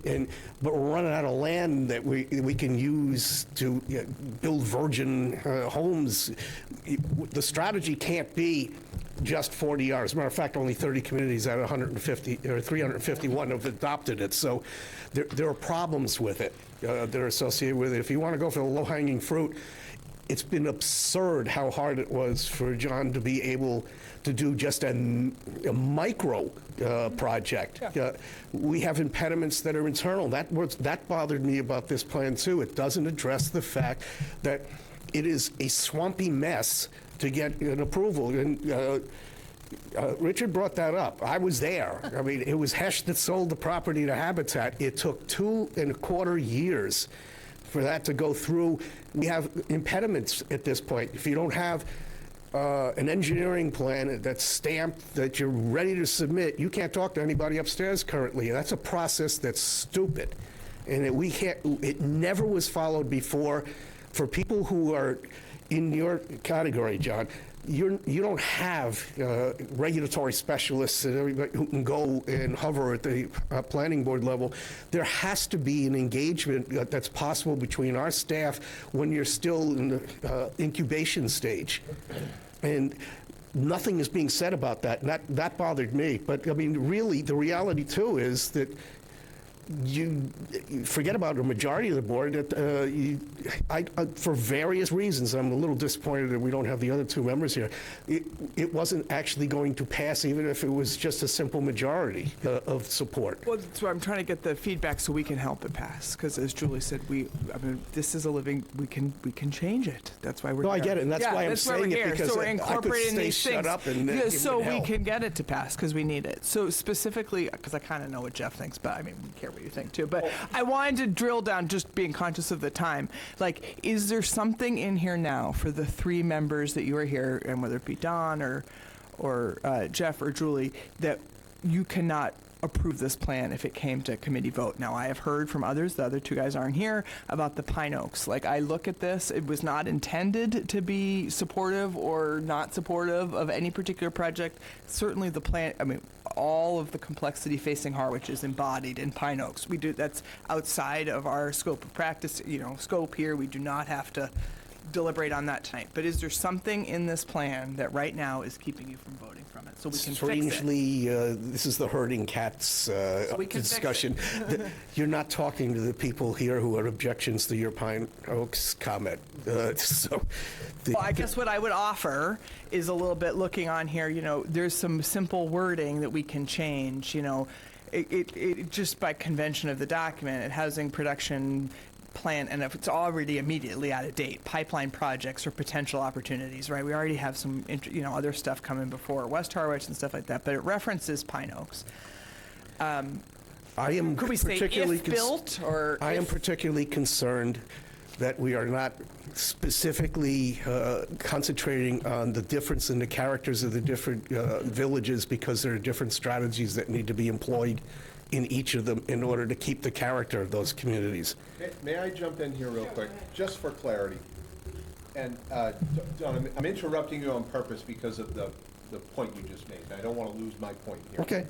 but we're running out of land that we can use to build virgin homes. The strategy can't be just 40R. As a matter of fact, only 30 communities out of 150 or 351 have adopted it. So there are problems with it that are associated with it. If you want to go for the low-hanging fruit, it's been absurd how hard it was for John to be able to do just a micro project. We have impediments that are internal. That bothered me about this plan, too. It doesn't address the fact that it is a swampy mess to get an approval. And Richard brought that up. I was there. I mean, it was Hesh that sold the property to Habitat. It took 2.25 years for that to go through. We have impediments at this point. If you don't have an engineering plan that's stamped, that you're ready to submit, you can't talk to anybody upstairs currently. That's a process that's stupid. And it never was followed before. For people who are in your category, John, you don't have regulatory specialists and everybody who can go and hover at the planning board level. There has to be an engagement that's possible between our staff when you're still in the incubation stage. And nothing is being said about that. And that bothered me. But, I mean, really, the reality, too, is that you forget about the majority of the board. That for various reasons, I'm a little disappointed that we don't have the other two members here. It wasn't actually going to pass, even if it was just a simple majority of support. Well, that's why I'm trying to get the feedback so we can help it pass. Because as Julie said, this is a living. We can change it. That's why we're. No, here. I get it, and that's why I'm saying it, because so we're I could incorporating stay these shut things. up and Yeah, so it would we help. can get it to pass because we need it. So specifically, because I kind of know what Jeff thinks, but I mean, we care what you think too. But I wanted to drill down, just being conscious of the time. Like, is there something in here now for the three members that you are here, and whether it be Don or Jeff or Julie, that you cannot approve this plan if it came to committee vote? Now, I have heard from others, the other two guys aren't here, about the Pine Oaks. Like, I look at this, it was not intended to be supportive or not supportive of any particular project. Certainly the plan, I mean, all of the complexity facing Harwich is embodied in Pine Oaks. That's outside of our scope of practice, scope here. We do not have to deliberate on that tonight. But is there something in this plan that right now is keeping you from voting from it, so we can fix it? Strangely, this is the herding cats we can fix discussion. You're not talking to the people here who had objections to your Pine Oaks comment. Well, I guess what I would offer is a little bit looking on here, there's some simple wording that we can change, it just by convention of the document, housing production plan, and if it's already immediately out of date, pipeline projects or potential opportunities, right? We already have some, other stuff coming before West Harwich and stuff like that, but it references Pine Oaks. I am Could we say particularly if built, or I am if- particularly concerned that we are not specifically concentrating on the difference in the characters of the different villages, because there are different strategies that need to be employed in each of them in order to keep the character of those communities. May I jump in here real quick, just for clarity? And, Don, I'm interrupting you on purpose because of the point you just made. I don't want to lose my point here. Okay.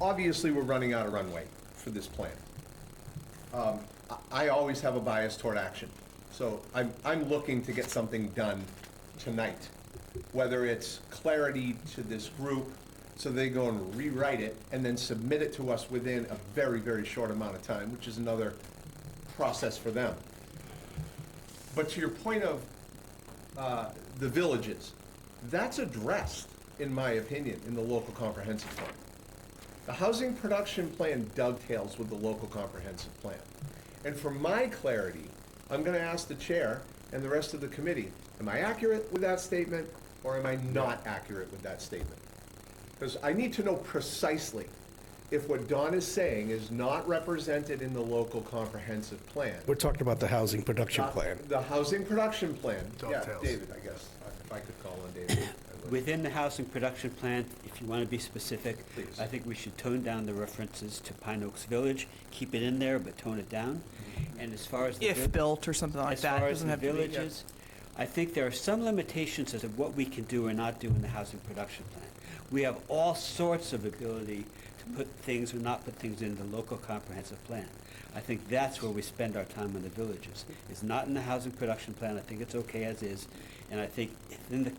Obviously, we're running out of runway for this plan. I always have a bias toward action. So I'm looking to get something done tonight, whether it's clarity to this group, so they go and rewrite it and then submit it to us within a very, very short amount of time, which is another process for them. But to your point of the villages, that's addressed, in my opinion, in the local comprehensive plan. The housing production plan dovetails with the local comprehensive plan. And for my clarity, I'm going to ask the chair and the rest of the committee, am I accurate with that statement, or am I not accurate with that statement? Because I need to know precisely if what Don is saying is not represented in the local comprehensive plan. We're talking about the housing production plan. The housing production plan. Yeah, Dovetails. David, I guess, if I could call on David. I would. Within the housing production plan, if you want to be specific, Please. I think we should tone down the references to Pine Oaks Village, keep it in there, but tone it down. And as far as the if built or something like that, as far as doesn't the have to be. villages, I think there are some limitations as to what we can do or not do in the housing production plan. We have all sorts of ability to put things or not put things in the local comprehensive plan. I think that's where we spend our time in the villages. It's not in the housing production plan. I think it's okay as is. And I think in the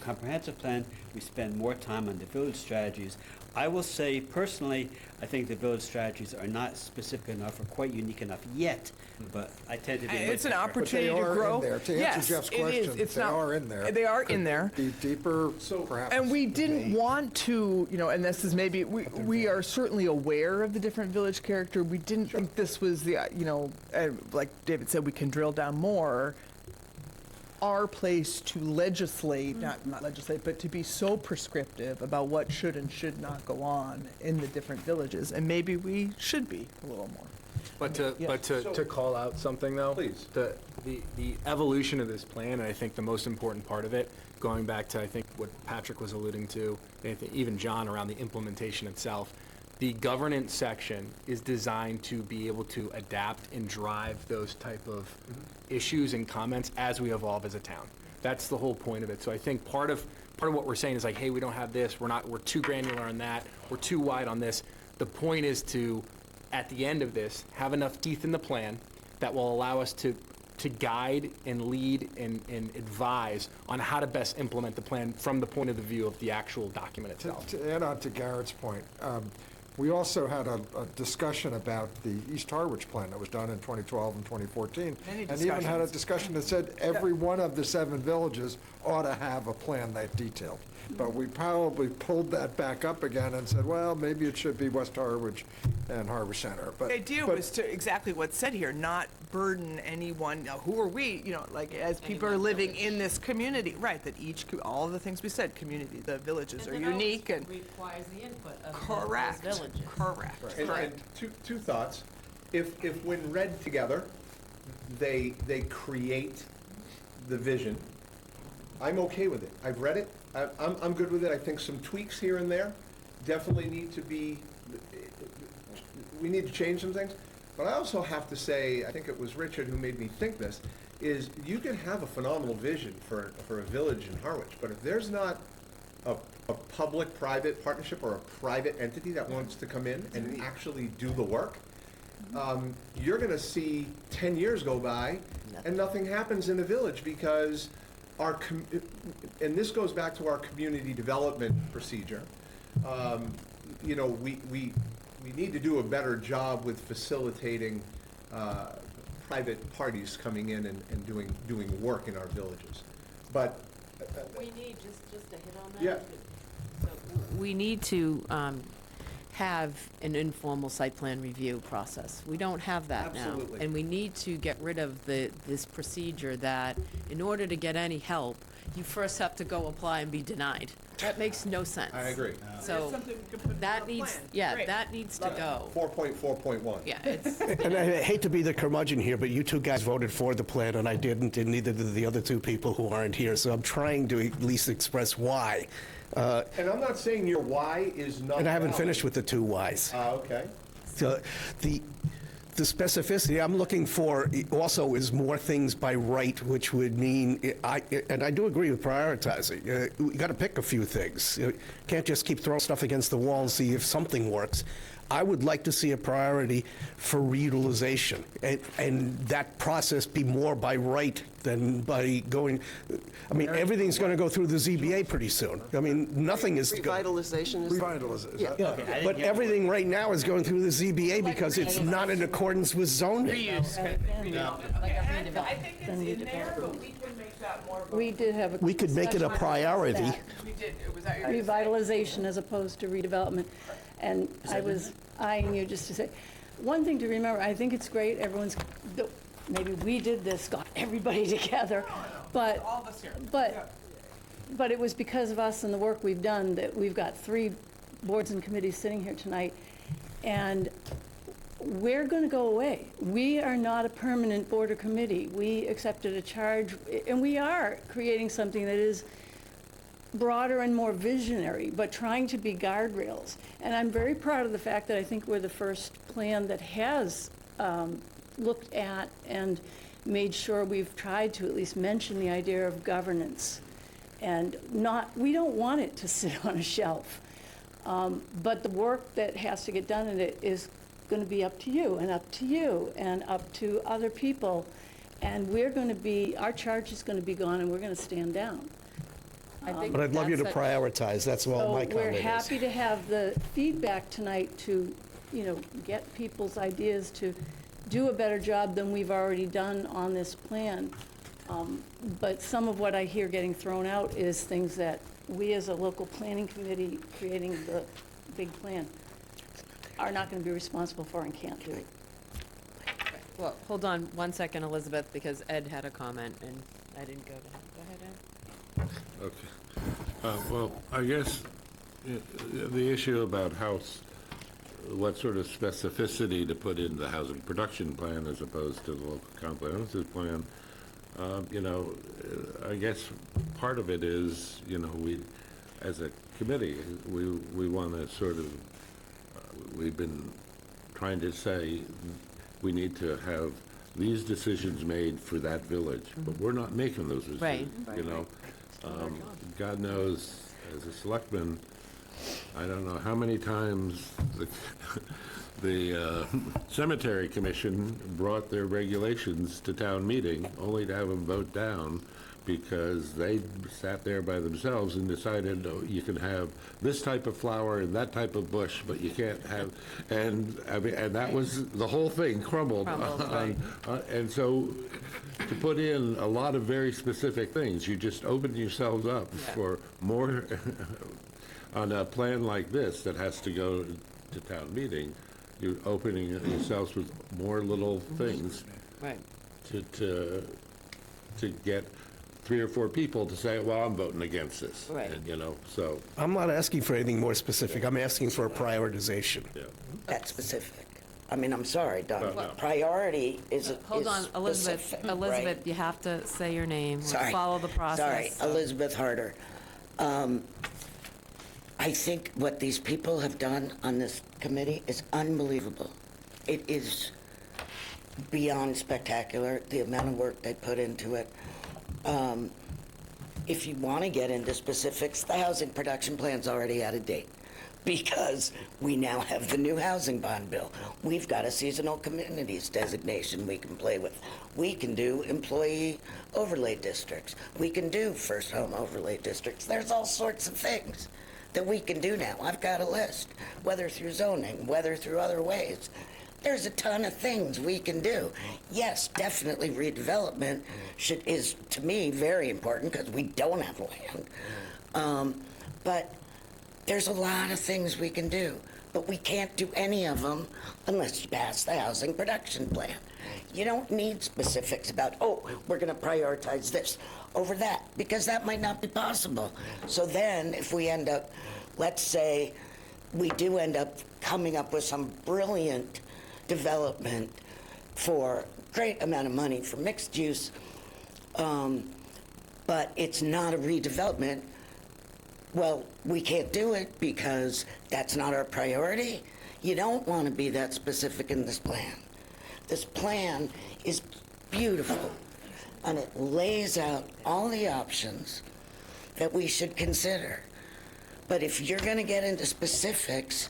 comprehensive plan, we spend more time on the village strategies. I will say personally, I think the village strategies are not specific enough or quite unique enough yet, but I tend to be. It's an But opportunity they to are grow. in there. To Yes, answer Jeff's it is. question, It's they not- are in there. They are Could in there. Be deeper, perhaps. And we didn't want to, and this is maybe, we are certainly aware of the different village character. We didn't think this was the, like David said, we can drill down more. Our place to legislate, not legislate, but to be so prescriptive about what should and should not go on in the different villages. And maybe we should be a little more. But to call out something, though? Please. The evolution of this plan, and I think the most important part of it, going back to, I think, what Patrick was alluding to, and I think even John, around the implementation itself, the governance section is designed to be able to adapt and drive those type of issues and comments as we evolve as a town. That's the whole point of it. So I think part of what we're saying is like, hey, we don't have this, we're too granular on that, we're too wide on this. The point is to, at the end of this, have enough teeth in the plan that will allow us to guide and lead and advise on how to best implement the plan from the point of the view of the actual document itself. To add on to Garrett's point, we also had a discussion about the East Harwich plan that was done in 2012 and 2014. And even had a discussion that said every one of the 7 villages ought to have a plan that detailed. But we probably pulled that back up again and said, well, maybe it should be West Harwich and Harwich Center. But The idea was to, exactly what's said here, not burden anyone. Now, who are we, like, as people are living in this community, right, that all of the things we said, community, the villages are unique and. Requires the input of Correct. those villages. Correct. And two thoughts. If when read together, they create the vision, I'm okay with it. I've read it. I'm good with it. I think some tweaks here and there definitely need to be, we need to change some things. But I also have to say, I think it was Richard who made me think this, is you can have a phenomenal vision for a village in Harwich, but if there's not a public-private partnership or a private entity that wants to come in and actually do the work, you're going to see 10 years go by and nothing happens in the village because and this goes back to our community development procedure. We need to do a better job with facilitating private parties coming in and doing work in our villages. But We need, just to hit on that. Yeah. So we need to have an informal site plan review process. We don't have that now. Absolutely. And we need to get rid of this procedure that in order to get any help, you first have to go apply and be denied. That makes no sense. I agree. So something we could put in that the needs, plan. yeah, Great. that needs to go. 4.4.1. Yeah, it's, And I hate to be the curmudgeon here, but you two guys voted for the plan, and I didn't, and neither did the other 2 people who aren't here, so I'm trying to at least express why. And I'm not saying your why is not And I haven't valid. finished with the 2 whys. Okay. So the specificity I'm looking for also is more things by right, which would mean, and I do agree with prioritizing. We got to pick a few things. Can't just keep throwing stuff against the wall and see if something works. I would like to see a priority for reutilization, and that process be more by right than by going, I mean, everything's going to go through the ZBA pretty soon. I mean, nothing is. Revitalization is. Revitalization. Yeah, but everything right now is going through the ZBA because it's not in accordance with zoning. Reuse. redevelopment. I think it's in there, but we can make that more. of a- We did have a. We could make it a discussion priority. about that. We did, was that your? Revitalization as opposed to redevelopment. And I was eyeing you just to say, one thing to remember, I think it's great, maybe we did this, got everybody together, but, All of us here. but it was because of us and the work we've done that we've got 3 boards and committees sitting here tonight, and we're going to go away. We are not a permanent board or committee. We accepted a charge, and we are creating something that is broader and more visionary, but trying to be guardrails. And I'm very proud of the fact that I think we're the first plan that has looked at and made sure we've tried to at least mention the idea of governance. And we don't want it to sit on a shelf. But the work that has to get done in it is going to be up to you and up to you and up to other people. And our charge is going to be gone and we're going to stand down. I think But I'd love you to that's a- prioritize, that's all my So comment we're is. happy to have the feedback tonight to, get people's ideas to do a better job than we've already done on this plan. But some of what I hear getting thrown out is things that we as a local planning committee creating the big plan are not going to be responsible for and can't do. Well, hold on 1 second, Elizabeth, because Ed had a comment and I didn't go to him. Go ahead, Ed. Okay. Well, I guess the issue about house what sort of specificity to put in the housing production plan as opposed to the local comprehensive plan. I guess part of it is, we, as a committee, we want to sort of, we've been trying to say we need to have these decisions made for that village, but we're not making those decisions. Right. God knows, as a selectman, I don't know how many times the cemetery commission brought their regulations to town meeting, only to have them vote down because they sat there by themselves and decided, oh, you can have this type of flower and that type of bush, but you can't have, and that was, the whole thing crumbled. Right. And so to put in a lot of very specific things, you just open yourselves up for more, on a plan like this that has to go to town meeting, you're opening yourselves with more little things Right. to get 3 or 4 people to say, well, I'm voting against this. Right. And, so. I'm not asking for anything more specific. I'm asking for a prioritization. Yeah. That's specific. I mean, I'm sorry, Don. No. Priority is Hold on, Elizabeth, specific, Elizabeth, right? you have to say your name. We'll Sorry. Follow the process. Sorry, Elizabeth Harder. I think what these people have done on this committee is unbelievable. It is beyond spectacular, the amount of work they put into it. If you want to get into specifics, the housing production plan's already out of date because we now have the new housing bond bill. We've got a seasonal communities designation we can play with. We can do employee overlay districts. We can do first home overlay districts. There's all sorts of things that we can do now. I've got a list, whether through zoning, whether through other ways. There's a ton of things we can do. Yes, definitely redevelopment is, to me, very important because we don't have land. But there's a lot of things we can do, but we can't do any of them unless you pass the housing production plan. You don't need specifics about, oh, we're going to prioritize this over that, because that might not be possible. So then if we end up, let's say we do end up coming up with some brilliant development for great amount of money for mixed use, but it's not a redevelopment, well, we can't do it because that's not our priority. You don't want to be that specific in this plan. This plan is beautiful, and it lays out all the options that we should consider. But if you're going to get into specifics,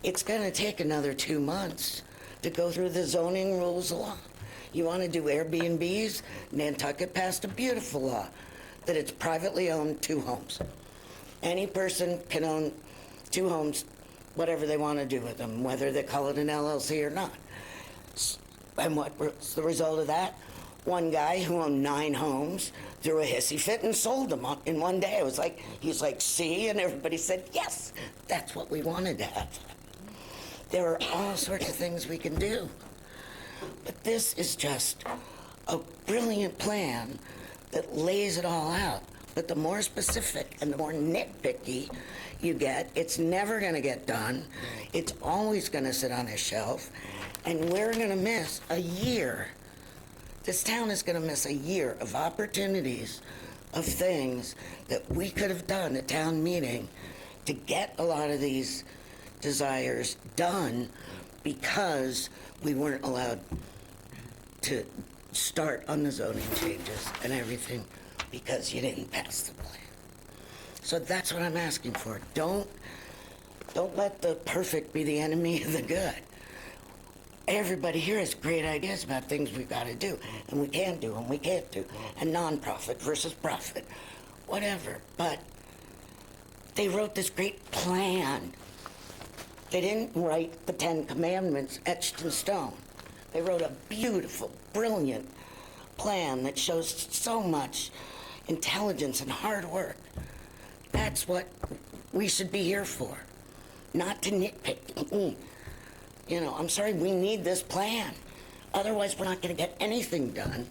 it's going to take another 2 months to go through the zoning rules along. You want to do Airbnbs? Nantucket passed a beautiful law that it's privately owned 2 homes. Any person can own 2 homes, whatever they want to do with them, whether they call it an LLC or not. And what's the result of that? One guy who owned 9 homes threw a hissy fit and sold them in one day. It was like, he's like, see? And everybody said, yes, that's what we wanted to have. There are all sorts of things we can do. But this is just a brilliant plan that lays it all out. But the more specific and the more nitpicky you get, it's never going to get done. It's always going to sit on a shelf. And we're going to miss a year. This town is going to miss a year of opportunities, of things that we could have done at town meeting to get a lot of these desires done because we weren't allowed to start on the zoning changes and everything because you didn't pass the plan. So that's what I'm asking for. Don't let the perfect be the enemy of the good. Everybody here has great ideas about things we've got to do, and we can do, and we can't do, and nonprofit versus profit, whatever. But they wrote this great plan. They didn't write the 10 Commandments etched in stone. They wrote a beautiful, brilliant plan that shows so much intelligence and hard work. That's what we should be here for, not to nitpick. You know, I'm sorry, we need this plan. Otherwise, we're not going to get anything done.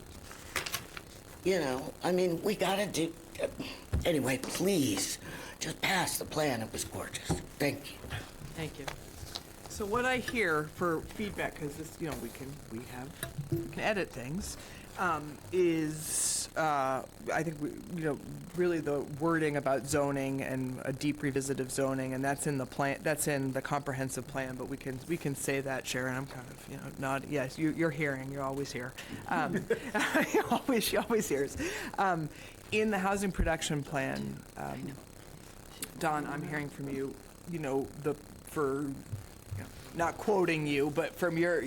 You know, I mean, we got to do... Anyway, please, just pass the plan. It was gorgeous. Thank you. Thank you. So what I hear for feedback, because this, we can edit things, is I think really the wording about zoning and a deep revisit of zoning, and that's in the plan, that's in the comprehensive plan. But we can say that, Sharon. I'm kind of nodding. Yes, you're hearing. You're always here. She always hears. In the housing production plan, Don, I'm hearing from you. Not quoting you, but from your,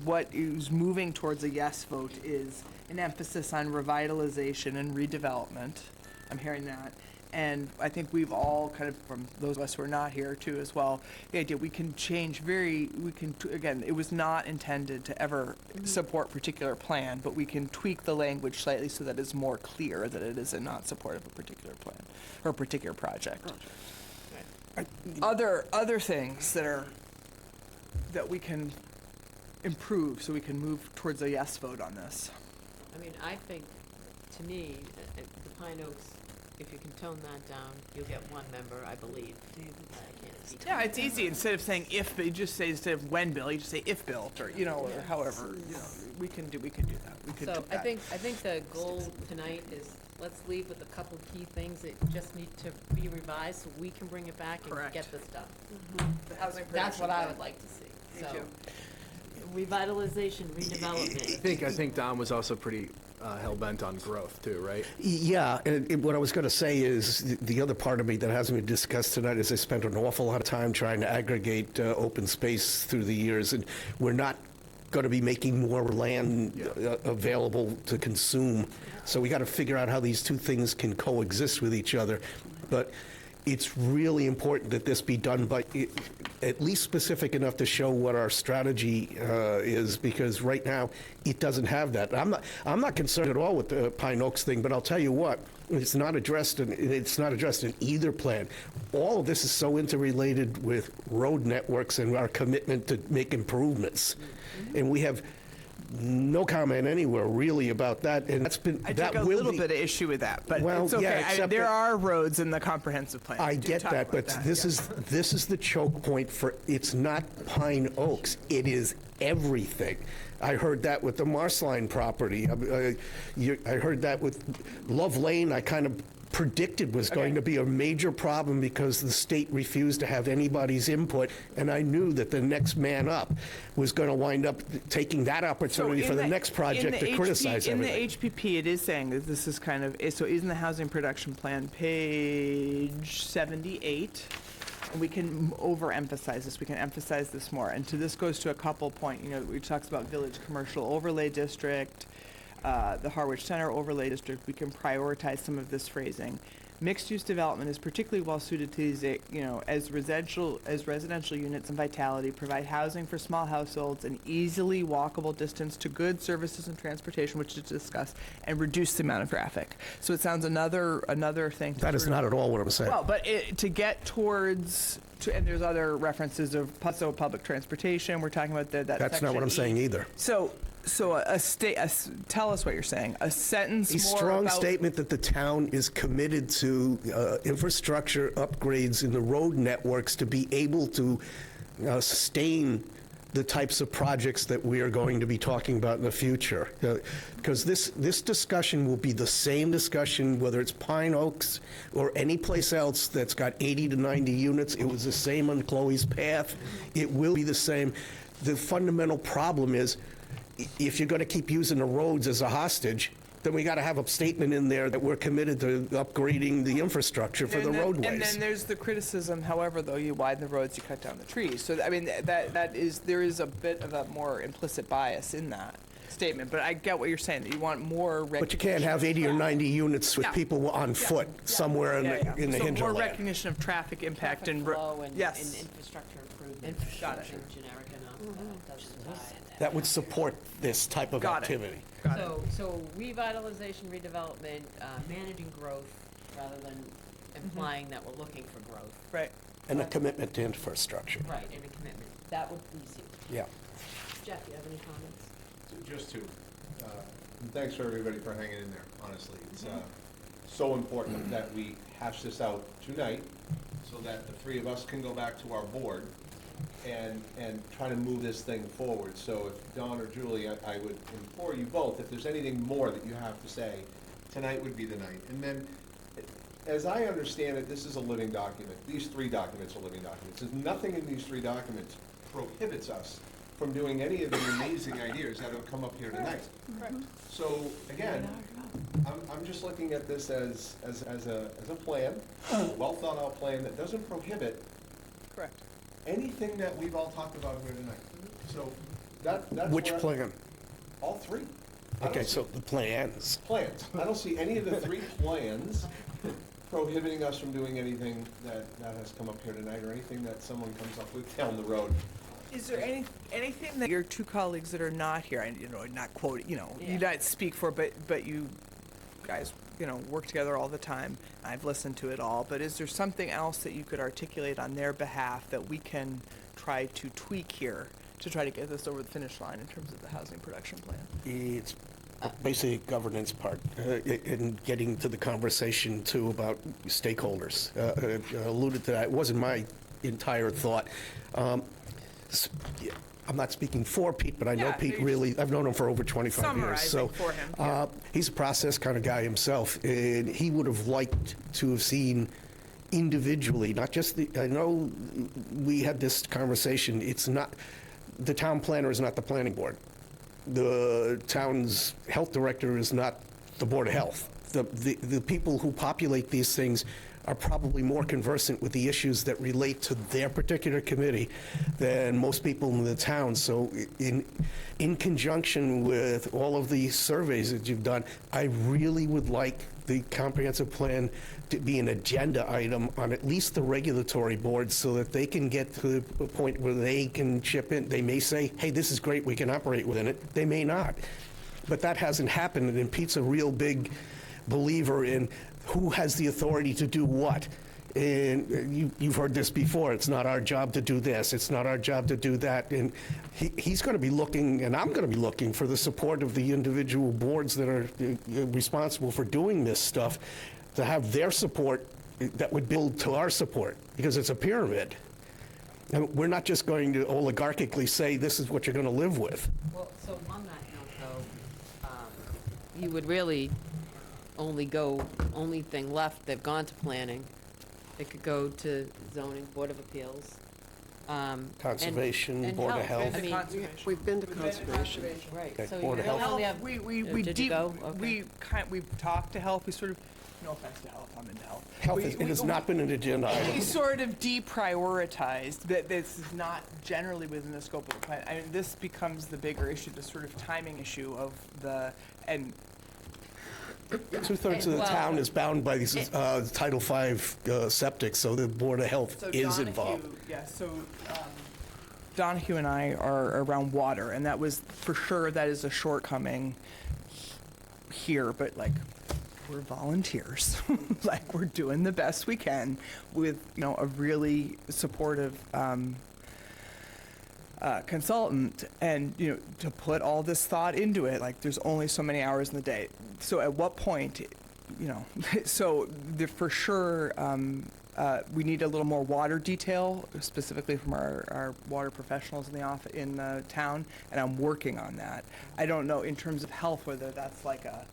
what is moving towards a yes vote is an emphasis on revitalization and redevelopment. I'm hearing that. And I think we've all kind of, from those of us who are not here too as well, the idea we can change again, it was not intended to ever support particular plan, but we can tweak the language slightly so that it's more clear that it is not support of a particular plan or a particular project. Other things that we can improve so we can move towards a yes vote on this. I mean, I think, to me, the Pine Oaks, if you can tone that down, you'll get one member, I believe. Yeah, it's easy. Instead of saying if, you just say, instead of when bill, you just say if built, or or however, we can do that. We could So do I that. think the goal tonight is, let's leave with a couple key things that just need to be revised so we can bring it back and Correct. get this done. The housing That's what I production would like to see. Me So, too. revitalization, redevelopment. I think Don was also pretty hell-bent on growth too, right? Yeah, and what I was going to say is the other part of me that hasn't been discussed tonight is I spent an awful lot of time trying to aggregate open space through the years, and we're not going to be making more land available to consume. So we got to figure out how these two things can coexist with each other. But it's really important that this be done by at least specific enough to show what our strategy is, because right now it doesn't have that. I'm not concerned at all with the Pine Oaks thing, but I'll tell you what, it's not addressed in either plan. All of this is so interrelated with road networks and our commitment to make improvements, and we have no comment anywhere really about that, and that's been I take a little bit of issue with that, but Well, it's okay. yeah, except there that- are roads in the comprehensive plan. I We do get talk that, about but this is the choke point for, it's not Pine Oaks, it is everything. I heard that with the Marsline property. I heard that with Love Lane. I kind of predicted was going to be a major problem because the state refused to have anybody's input, and I knew that the next man up was going to wind up taking that opportunity for the next project to criticize everything. In the HPP, it is saying that this is kind of, so is in the housing production plan, page 78, and we can overemphasize this, we can emphasize this more. And this goes to a couple point, it talks about village commercial overlay district, the Harwich Center overlay district. We can prioritize some of this phrasing. Mixed-use development is particularly well-suited to these, as residential units and vitality, provide housing for small households, an easily walkable distance to goods, services, and transportation, which is discussed, and reduce the amount of traffic. So it sounds another thing. That is not at all what I'm saying. Well, but to get towards, and there's other references of public transportation. We're talking about that. That's not what I'm saying either. So tell us what you're saying. A sentence A more strong about- statement that the town is committed to infrastructure upgrades in the road networks to be able to sustain the types of projects that we are going to be talking about in the future. Because this discussion will be the same discussion, whether it's Pine Oaks or any place else that's got 80 to 90 units. It was the same on Chloe's Path. It will be the same. The fundamental problem is, if you're going to keep using the roads as a hostage, then we got to have a statement in there that we're committed to upgrading the infrastructure for the roadways. And then there's the criticism, however, though, you widen the roads, you cut down the trees. So, I mean, there is a bit of a more implicit bias in that statement. But I get what you're saying, that you want more recognition. But you can't have 80 or 90 units with people on foot somewhere in the So more hinterland. recognition of traffic impact and, Flow and yes. infrastructure improvement. Infrastructure. Generic enough. That doesn't tie. That would support this type of activity. So revitalization, redevelopment, managing growth rather than implying that we're looking for growth. Right. And a commitment to infrastructure. Right, and a commitment. That would please you. Yeah. Jeff, you have any comments? Just to, and thanks for everybody for hanging in there, honestly. It's so important that we hash this out tonight so that the three of us can go back to our board and try to move this thing forward. So if Don or Julie, I would implore you both, if there's anything more that you have to say, tonight would be the night. And then, as I understand it, this is a living document. These 3 documents are living documents. There's nothing in these 3 documents prohibits us from doing any of the amazing ideas that have come up here tonight. Correct. So, again, I'm just looking at this as a plan, a well-thought-out plan that doesn't prohibit Correct. anything that we've all talked about here tonight. So that's Which where plan? all 3. I don't Okay, see so the plans. plans. I don't see any of the 3 plans prohibiting us from doing anything that has come up here tonight, or anything that someone comes up with down the road. Is there anything that your 2 colleagues that are not here, and, not quoting, you Yeah. not speak for, but you guys, work together all the time. I've listened to it all, but is there something else that you could articulate on their behalf that we can try to tweak here to try to get this over the finish line in terms of the housing production plan? It's basically a governance part, in getting to the conversation too about stakeholders. Alluded to that. It wasn't my entire thought. I'm not speaking for Pete, but I know Yeah, Pete no, really, I've known him for over 25 years. So Summarizing for him, yeah. he's a process kind of guy himself, and he would have liked to have seen individually, not just I know we had this conversation, it's not, the town planner is not the planning board. The town's health director is not the Board of Health. The people who populate these things are probably more conversant with the issues that relate to their particular committee than most people in the town. So in conjunction with all of the surveys that you've done, I really would like the comprehensive plan to be an agenda item on at least the regulatory board so that they can get to the point where they can chip in. They may say, hey, this is great, we can operate within it. They may not. But that hasn't happened, and Pete's a real big believer in who has the authority to do what. And you've heard this before, it's not our job to do this, it's not our job to do that. And he's going to be looking, and I'm going to be looking for the support of the individual boards that are responsible for doing this stuff, to have their support that would build to our support, because it's a pyramid. And we're not just going to oligarchically say, this is what you're going to live with. Well, so on that note, though, you would really only thing left, they've gone to planning. It could go to zoning, Board of Appeals. Conservation, and Board of Health. I mean, We've been to conservation. right, Okay, so Board you of Health. only have, We did you go? Okay. we've talked to health, we sort of, no offense to health, I'm into health. Health, We- it has not been an agenda item. We sort of deprioritized, that this is not generally within the scope of the plan. I mean, this becomes the bigger issue, the sort of timing issue of and Two-thirds of the Well, town is bound by these Title V septic, so the Board of Health so is Donahue- involved. Yeah, so Donahue and I are around water, and that was, for sure, that is a shortcoming here, but like, we're volunteers. Like, we're doing the best we can with, a really supportive consultant, and, to put all this thought into it, like, there's only so many hours in the day. So at what point, so for sure, we need a little more water detail, specifically from our water professionals in the town, and I'm working on that. I don't know in terms of health whether that's like a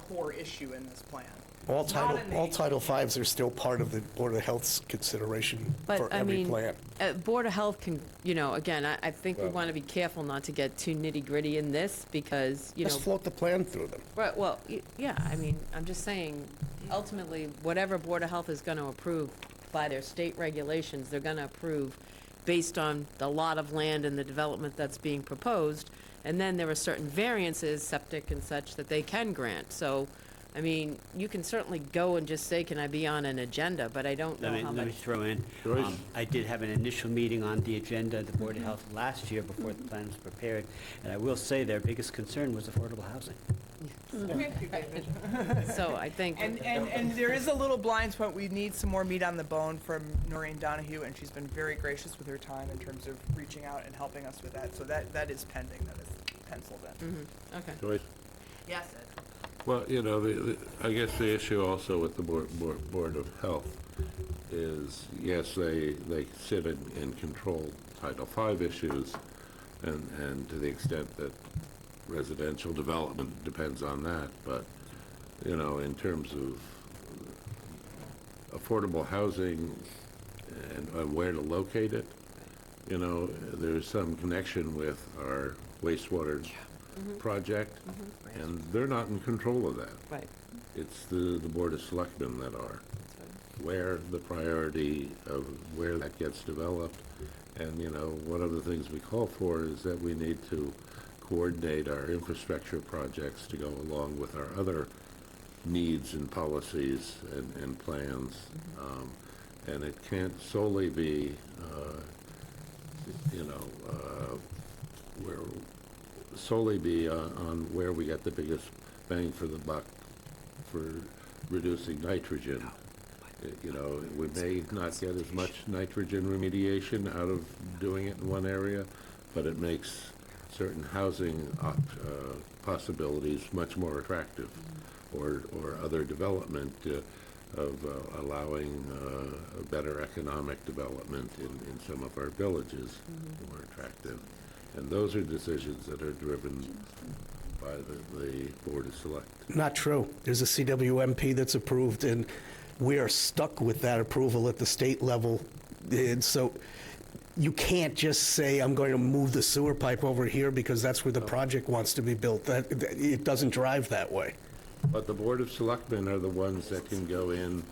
core issue in this plan. All It's not Title Vs are still part of the Board of Health's consideration But, for I every mean, plan. Board of Health can, again, I think we want to be careful not to get too nitty-gritty in this, because, Just float the plan through them. right, well, yeah, I mean, I'm just saying, ultimately, whatever Board of Health is going to approve by their state regulations, they're going to approve based on the lot of land and the development that's being proposed, and then there are certain variances, septic and such, that they can grant. So, I mean, you can certainly go and just say, can I be on an agenda, but I don't know how Let me much. throw in, I did have an initial meeting on the agenda at the Board of Health last year before the plan was prepared, and I will say their biggest concern was affordable housing. Thank you, David. So I think. And there is a little blind spot. We need some more meat on the bone from Noreen Donahue, and she's been very gracious with her time in terms of reaching out and helping us with that. So that is pending, that is penciled in. Okay. Joyce? Yes, Ed. Well, you know, I guess the issue also with the Board of Health is, yes, they sit and control Title V issues, and to the extent that residential development depends on that, but, you know, in terms of affordable housing and where to locate it, you know, there's some connection with our wastewater project, and they're not in control of that. Right. It's the Board of Selectmen that are. Where the priority of where that gets developed. And, you know, one of the things we call for is that we need to coordinate our infrastructure projects to go along with our other needs and policies and plans. And it can't solely be, on where we get the biggest bang for the buck for reducing nitrogen. You know, we may not get as much nitrogen remediation out of doing it in one area, but it makes certain housing possibilities much more attractive, or other development of allowing a better economic development in some of our villages more attractive. And those are decisions that are driven by the Board of Select. Not true. There's a CWMP that's approved, and we are stuck with that approval at the state level. And so you can't just say, I'm going to move the sewer pipe over here because that's where the project wants to be built. It doesn't drive that way. But the Board of Selectmen are the ones that can go in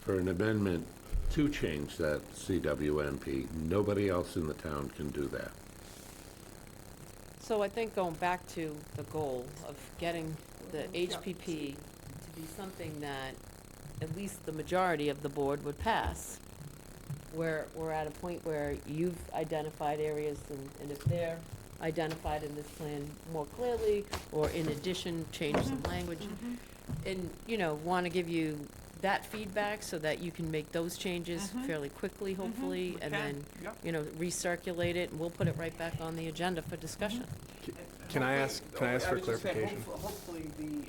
for an amendment to change that CWMP. Nobody else in the town can do that. So I think going back to the goal of getting the HPP to be something that at least the majority of the board would pass, we're at a point where you've identified areas, and if they're identified in this plan more clearly, or in addition, change some language, and, you know, want to give you that feedback so that you can make those changes fairly quickly, hopefully, and then, you know, recirculate it, and we'll put it right back on the agenda for discussion. Can I ask for clarification? Hopefully the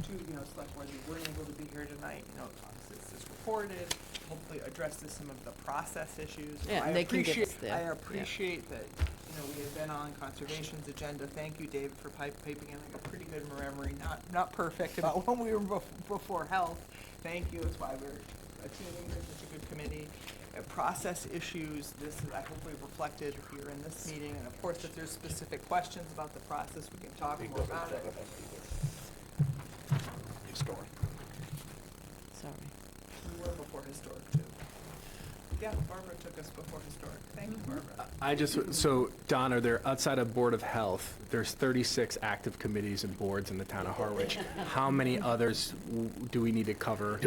two, select boards who weren't able to be here tonight, obviously this is reported, hopefully addresses some of the process issues. Yeah, and they can get us there. I appreciate that, we have been on Conservation's agenda. Thank you, David, for piping in like a pretty good memory, not perfect about when we were before Health. Thank you, that's why we're attending such a good committee. Process issues, this is hopefully reflected here in this meeting, and of course, if there's specific questions about the process, we can talk more about it. Historic. Sorry. We were before Historic, too. Yeah, Barbara took us before Historic. Thank you, Barbara. So Don, are there, outside of Board of Health, there's 36 active committees and boards in the town of Harwich. How many others do we need to cover?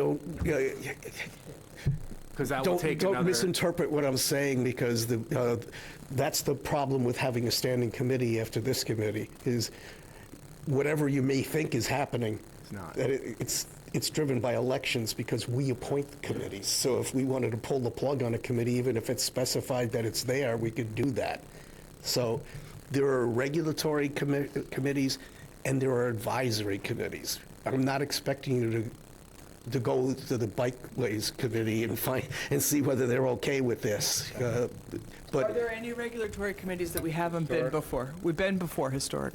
Because that will take another... Don't misinterpret what I'm saying, because that's the problem with having a standing committee after this committee, is whatever you may think is happening, It's not. that it's driven by elections, because we appoint the committees. So if we wanted to pull the plug on a committee, even if it's specified that it's there, we could do that. So there are regulatory committees, and there are advisory committees. I'm not expecting you to go to the Bikeways Committee and see whether they're okay with this. But Are there any regulatory committees that we haven't been before? We've been before Historic.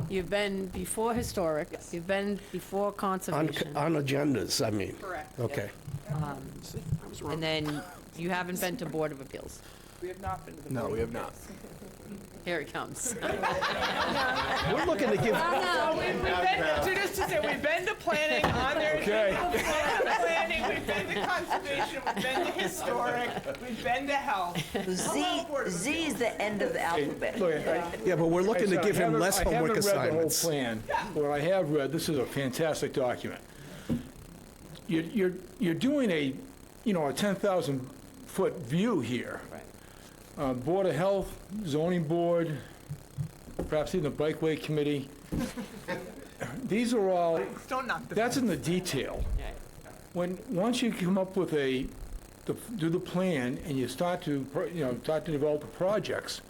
You've been before Historic, you've been before Conservation. on agendas, I mean. Correct. Okay. And then you haven't been to Board of Appeals. We have not been to the. No, we have not. Here it comes. We're looking to give... We've been to planning on their... Okay. We've been to planning, we've been to conservation, we've been to historic, we've been to health. Z is the end of the alphabet. Yeah, but we're looking to give him less homework assignments. I haven't read the whole plan. What I have read, this is a fantastic document. You're doing a 10,000-foot view here. Board of Health, Zoning Board, perhaps even the Bikeway Committee. These are all, Don't knock the... that's in the detail. Once you come up with do the plan and you start to develop the projects,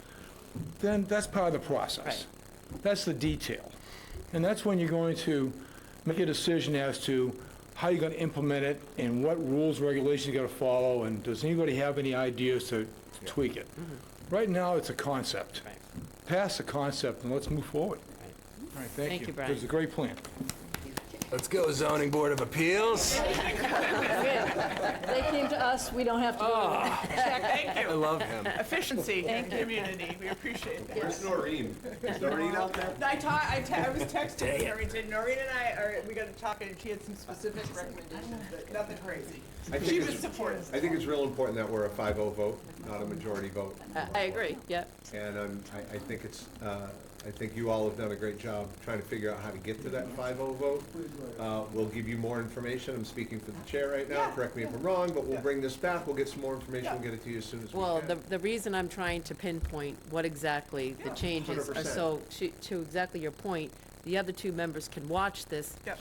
then that's part of the process. That's the detail. And that's when you're going to make a decision as to how you're going to implement it and what rules, regulations you got to follow, and does anybody have any ideas to tweak it? Right now, it's a concept. Pass the concept and let's move forward. All right, thank you. you, Brian. It was a great plan. Let's go, Zoning Board of Appeals. They came to us, we don't have to go. Thank you. I love him. Efficiency in the community, we appreciate that. Where's Noreen? Is Noreen out there? I was texting Noreen, said Noreen and I we got to talk, and she had some specific recommendations, but nothing crazy. I think She it's- was supportive. I think it's real important that we're a 5-0 vote, not a majority vote. I agree, yep. And I think it's, I think you all have done a great job trying to figure out how to get to that 5-0 vote. We'll give you more information. I'm speaking for the chair right now. Correct me if I'm wrong, but we'll bring this back. We'll get some more information. We'll get it to you as soon as we Well, can. the reason I'm trying to pinpoint what exactly the changes are, 100%. so to exactly your point, the other two members can watch this, Yep.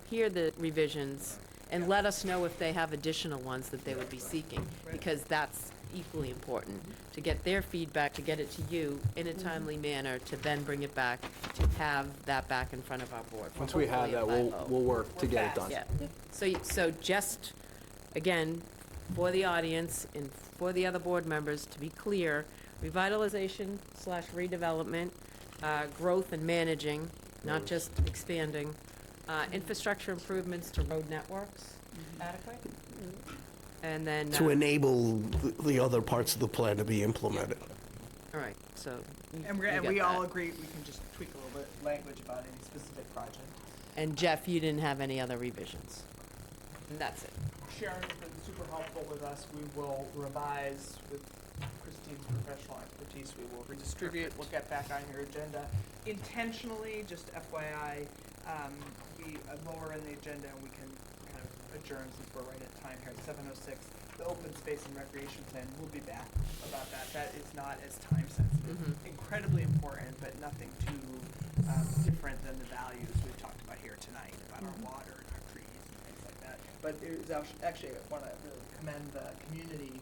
hear the revisions, and let us know if they have additional ones that they would be seeking, because that's equally important, to get their feedback, to get it to you in a timely manner, to then bring it back, to have that back in front of our board. for Once we have hopefully a that, we'll 5-0. we'll work to get it done. Yeah, so just, again, for the audience and for the other board members, to be clear, revitalization / redevelopment, growth and managing, not just expanding, infrastructure improvements to road networks, adequate? And then, To enable the other parts of the plan to be implemented. all right, so And you and get we all that. agree we can just tweak a little bit language about any specific project. And Jeff, you didn't have any other revisions? And that's it. Sharon's been super helpful with us. We will revise with Christine's professional expertise. We will redistribute. We'll get back on your agenda. Intentionally, just FYI, we lower in the agenda and we can kind of adjourn since we're right at time here at 7:06. The open space and recreation plan, we'll be back about that. That is not as time sensitive. Incredibly important, but nothing too different than the values we've talked about here tonight, about our water and our trees and things like that. But there's actually, I want to really commend the community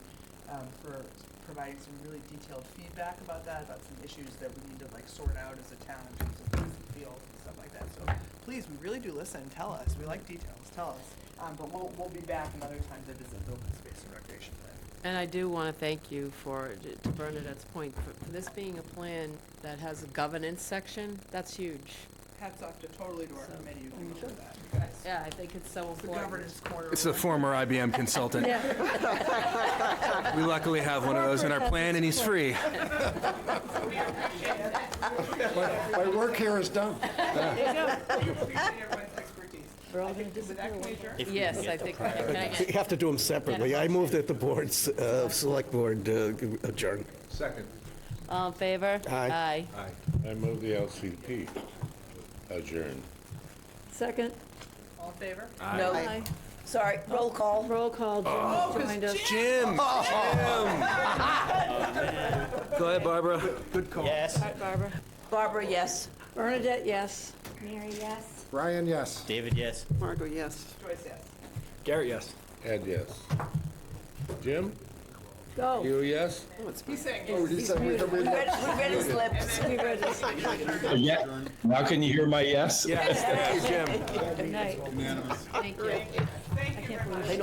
for providing some really detailed feedback about that, about some issues that we need to like sort out as a town in terms of look and feel and stuff like that. So please, we really do listen. Tell us. We like details. Tell us. But we'll be back another time to visit the open space and recreation plan. And I do want to thank you for, to Bernadette's point, for this being a plan that has a governance section, that's huge. Hats off to totally to our committee who came up with that, you guys. Yeah, I think it's so It's the important. governance corner. It's a former IBM consultant. We luckily have one of those in our plan, and he's free. My work here is done. There you go. We appreciate everyone's expertise. We're all going to With that, can we adjourn? Yes, I think, can I You get- have to do them separately. I move that the board's, select board adjourn. Second. all in favor? Aye. Aye. I move the LCP adjourn. Second? All in favor? No, Aye. sorry, roll call. Roll call, Jim joined us. Jim! Go ahead, Barbara. Good call. Hi, Barbara. Barbara, yes. Bernadette, yes. Mary, yes. Brian, yes. David, yes. Margot, yes. Joyce, yes. Garrett, yes. Ed, yes. Jim? Go. You, yes? He's saying Oh, yes. he said we can read We that. read his lips. We read this. Yeah, now can you hear my yes? Yes, thank you, Jim. Good night. Unanimous. Thank you. Thank you very much.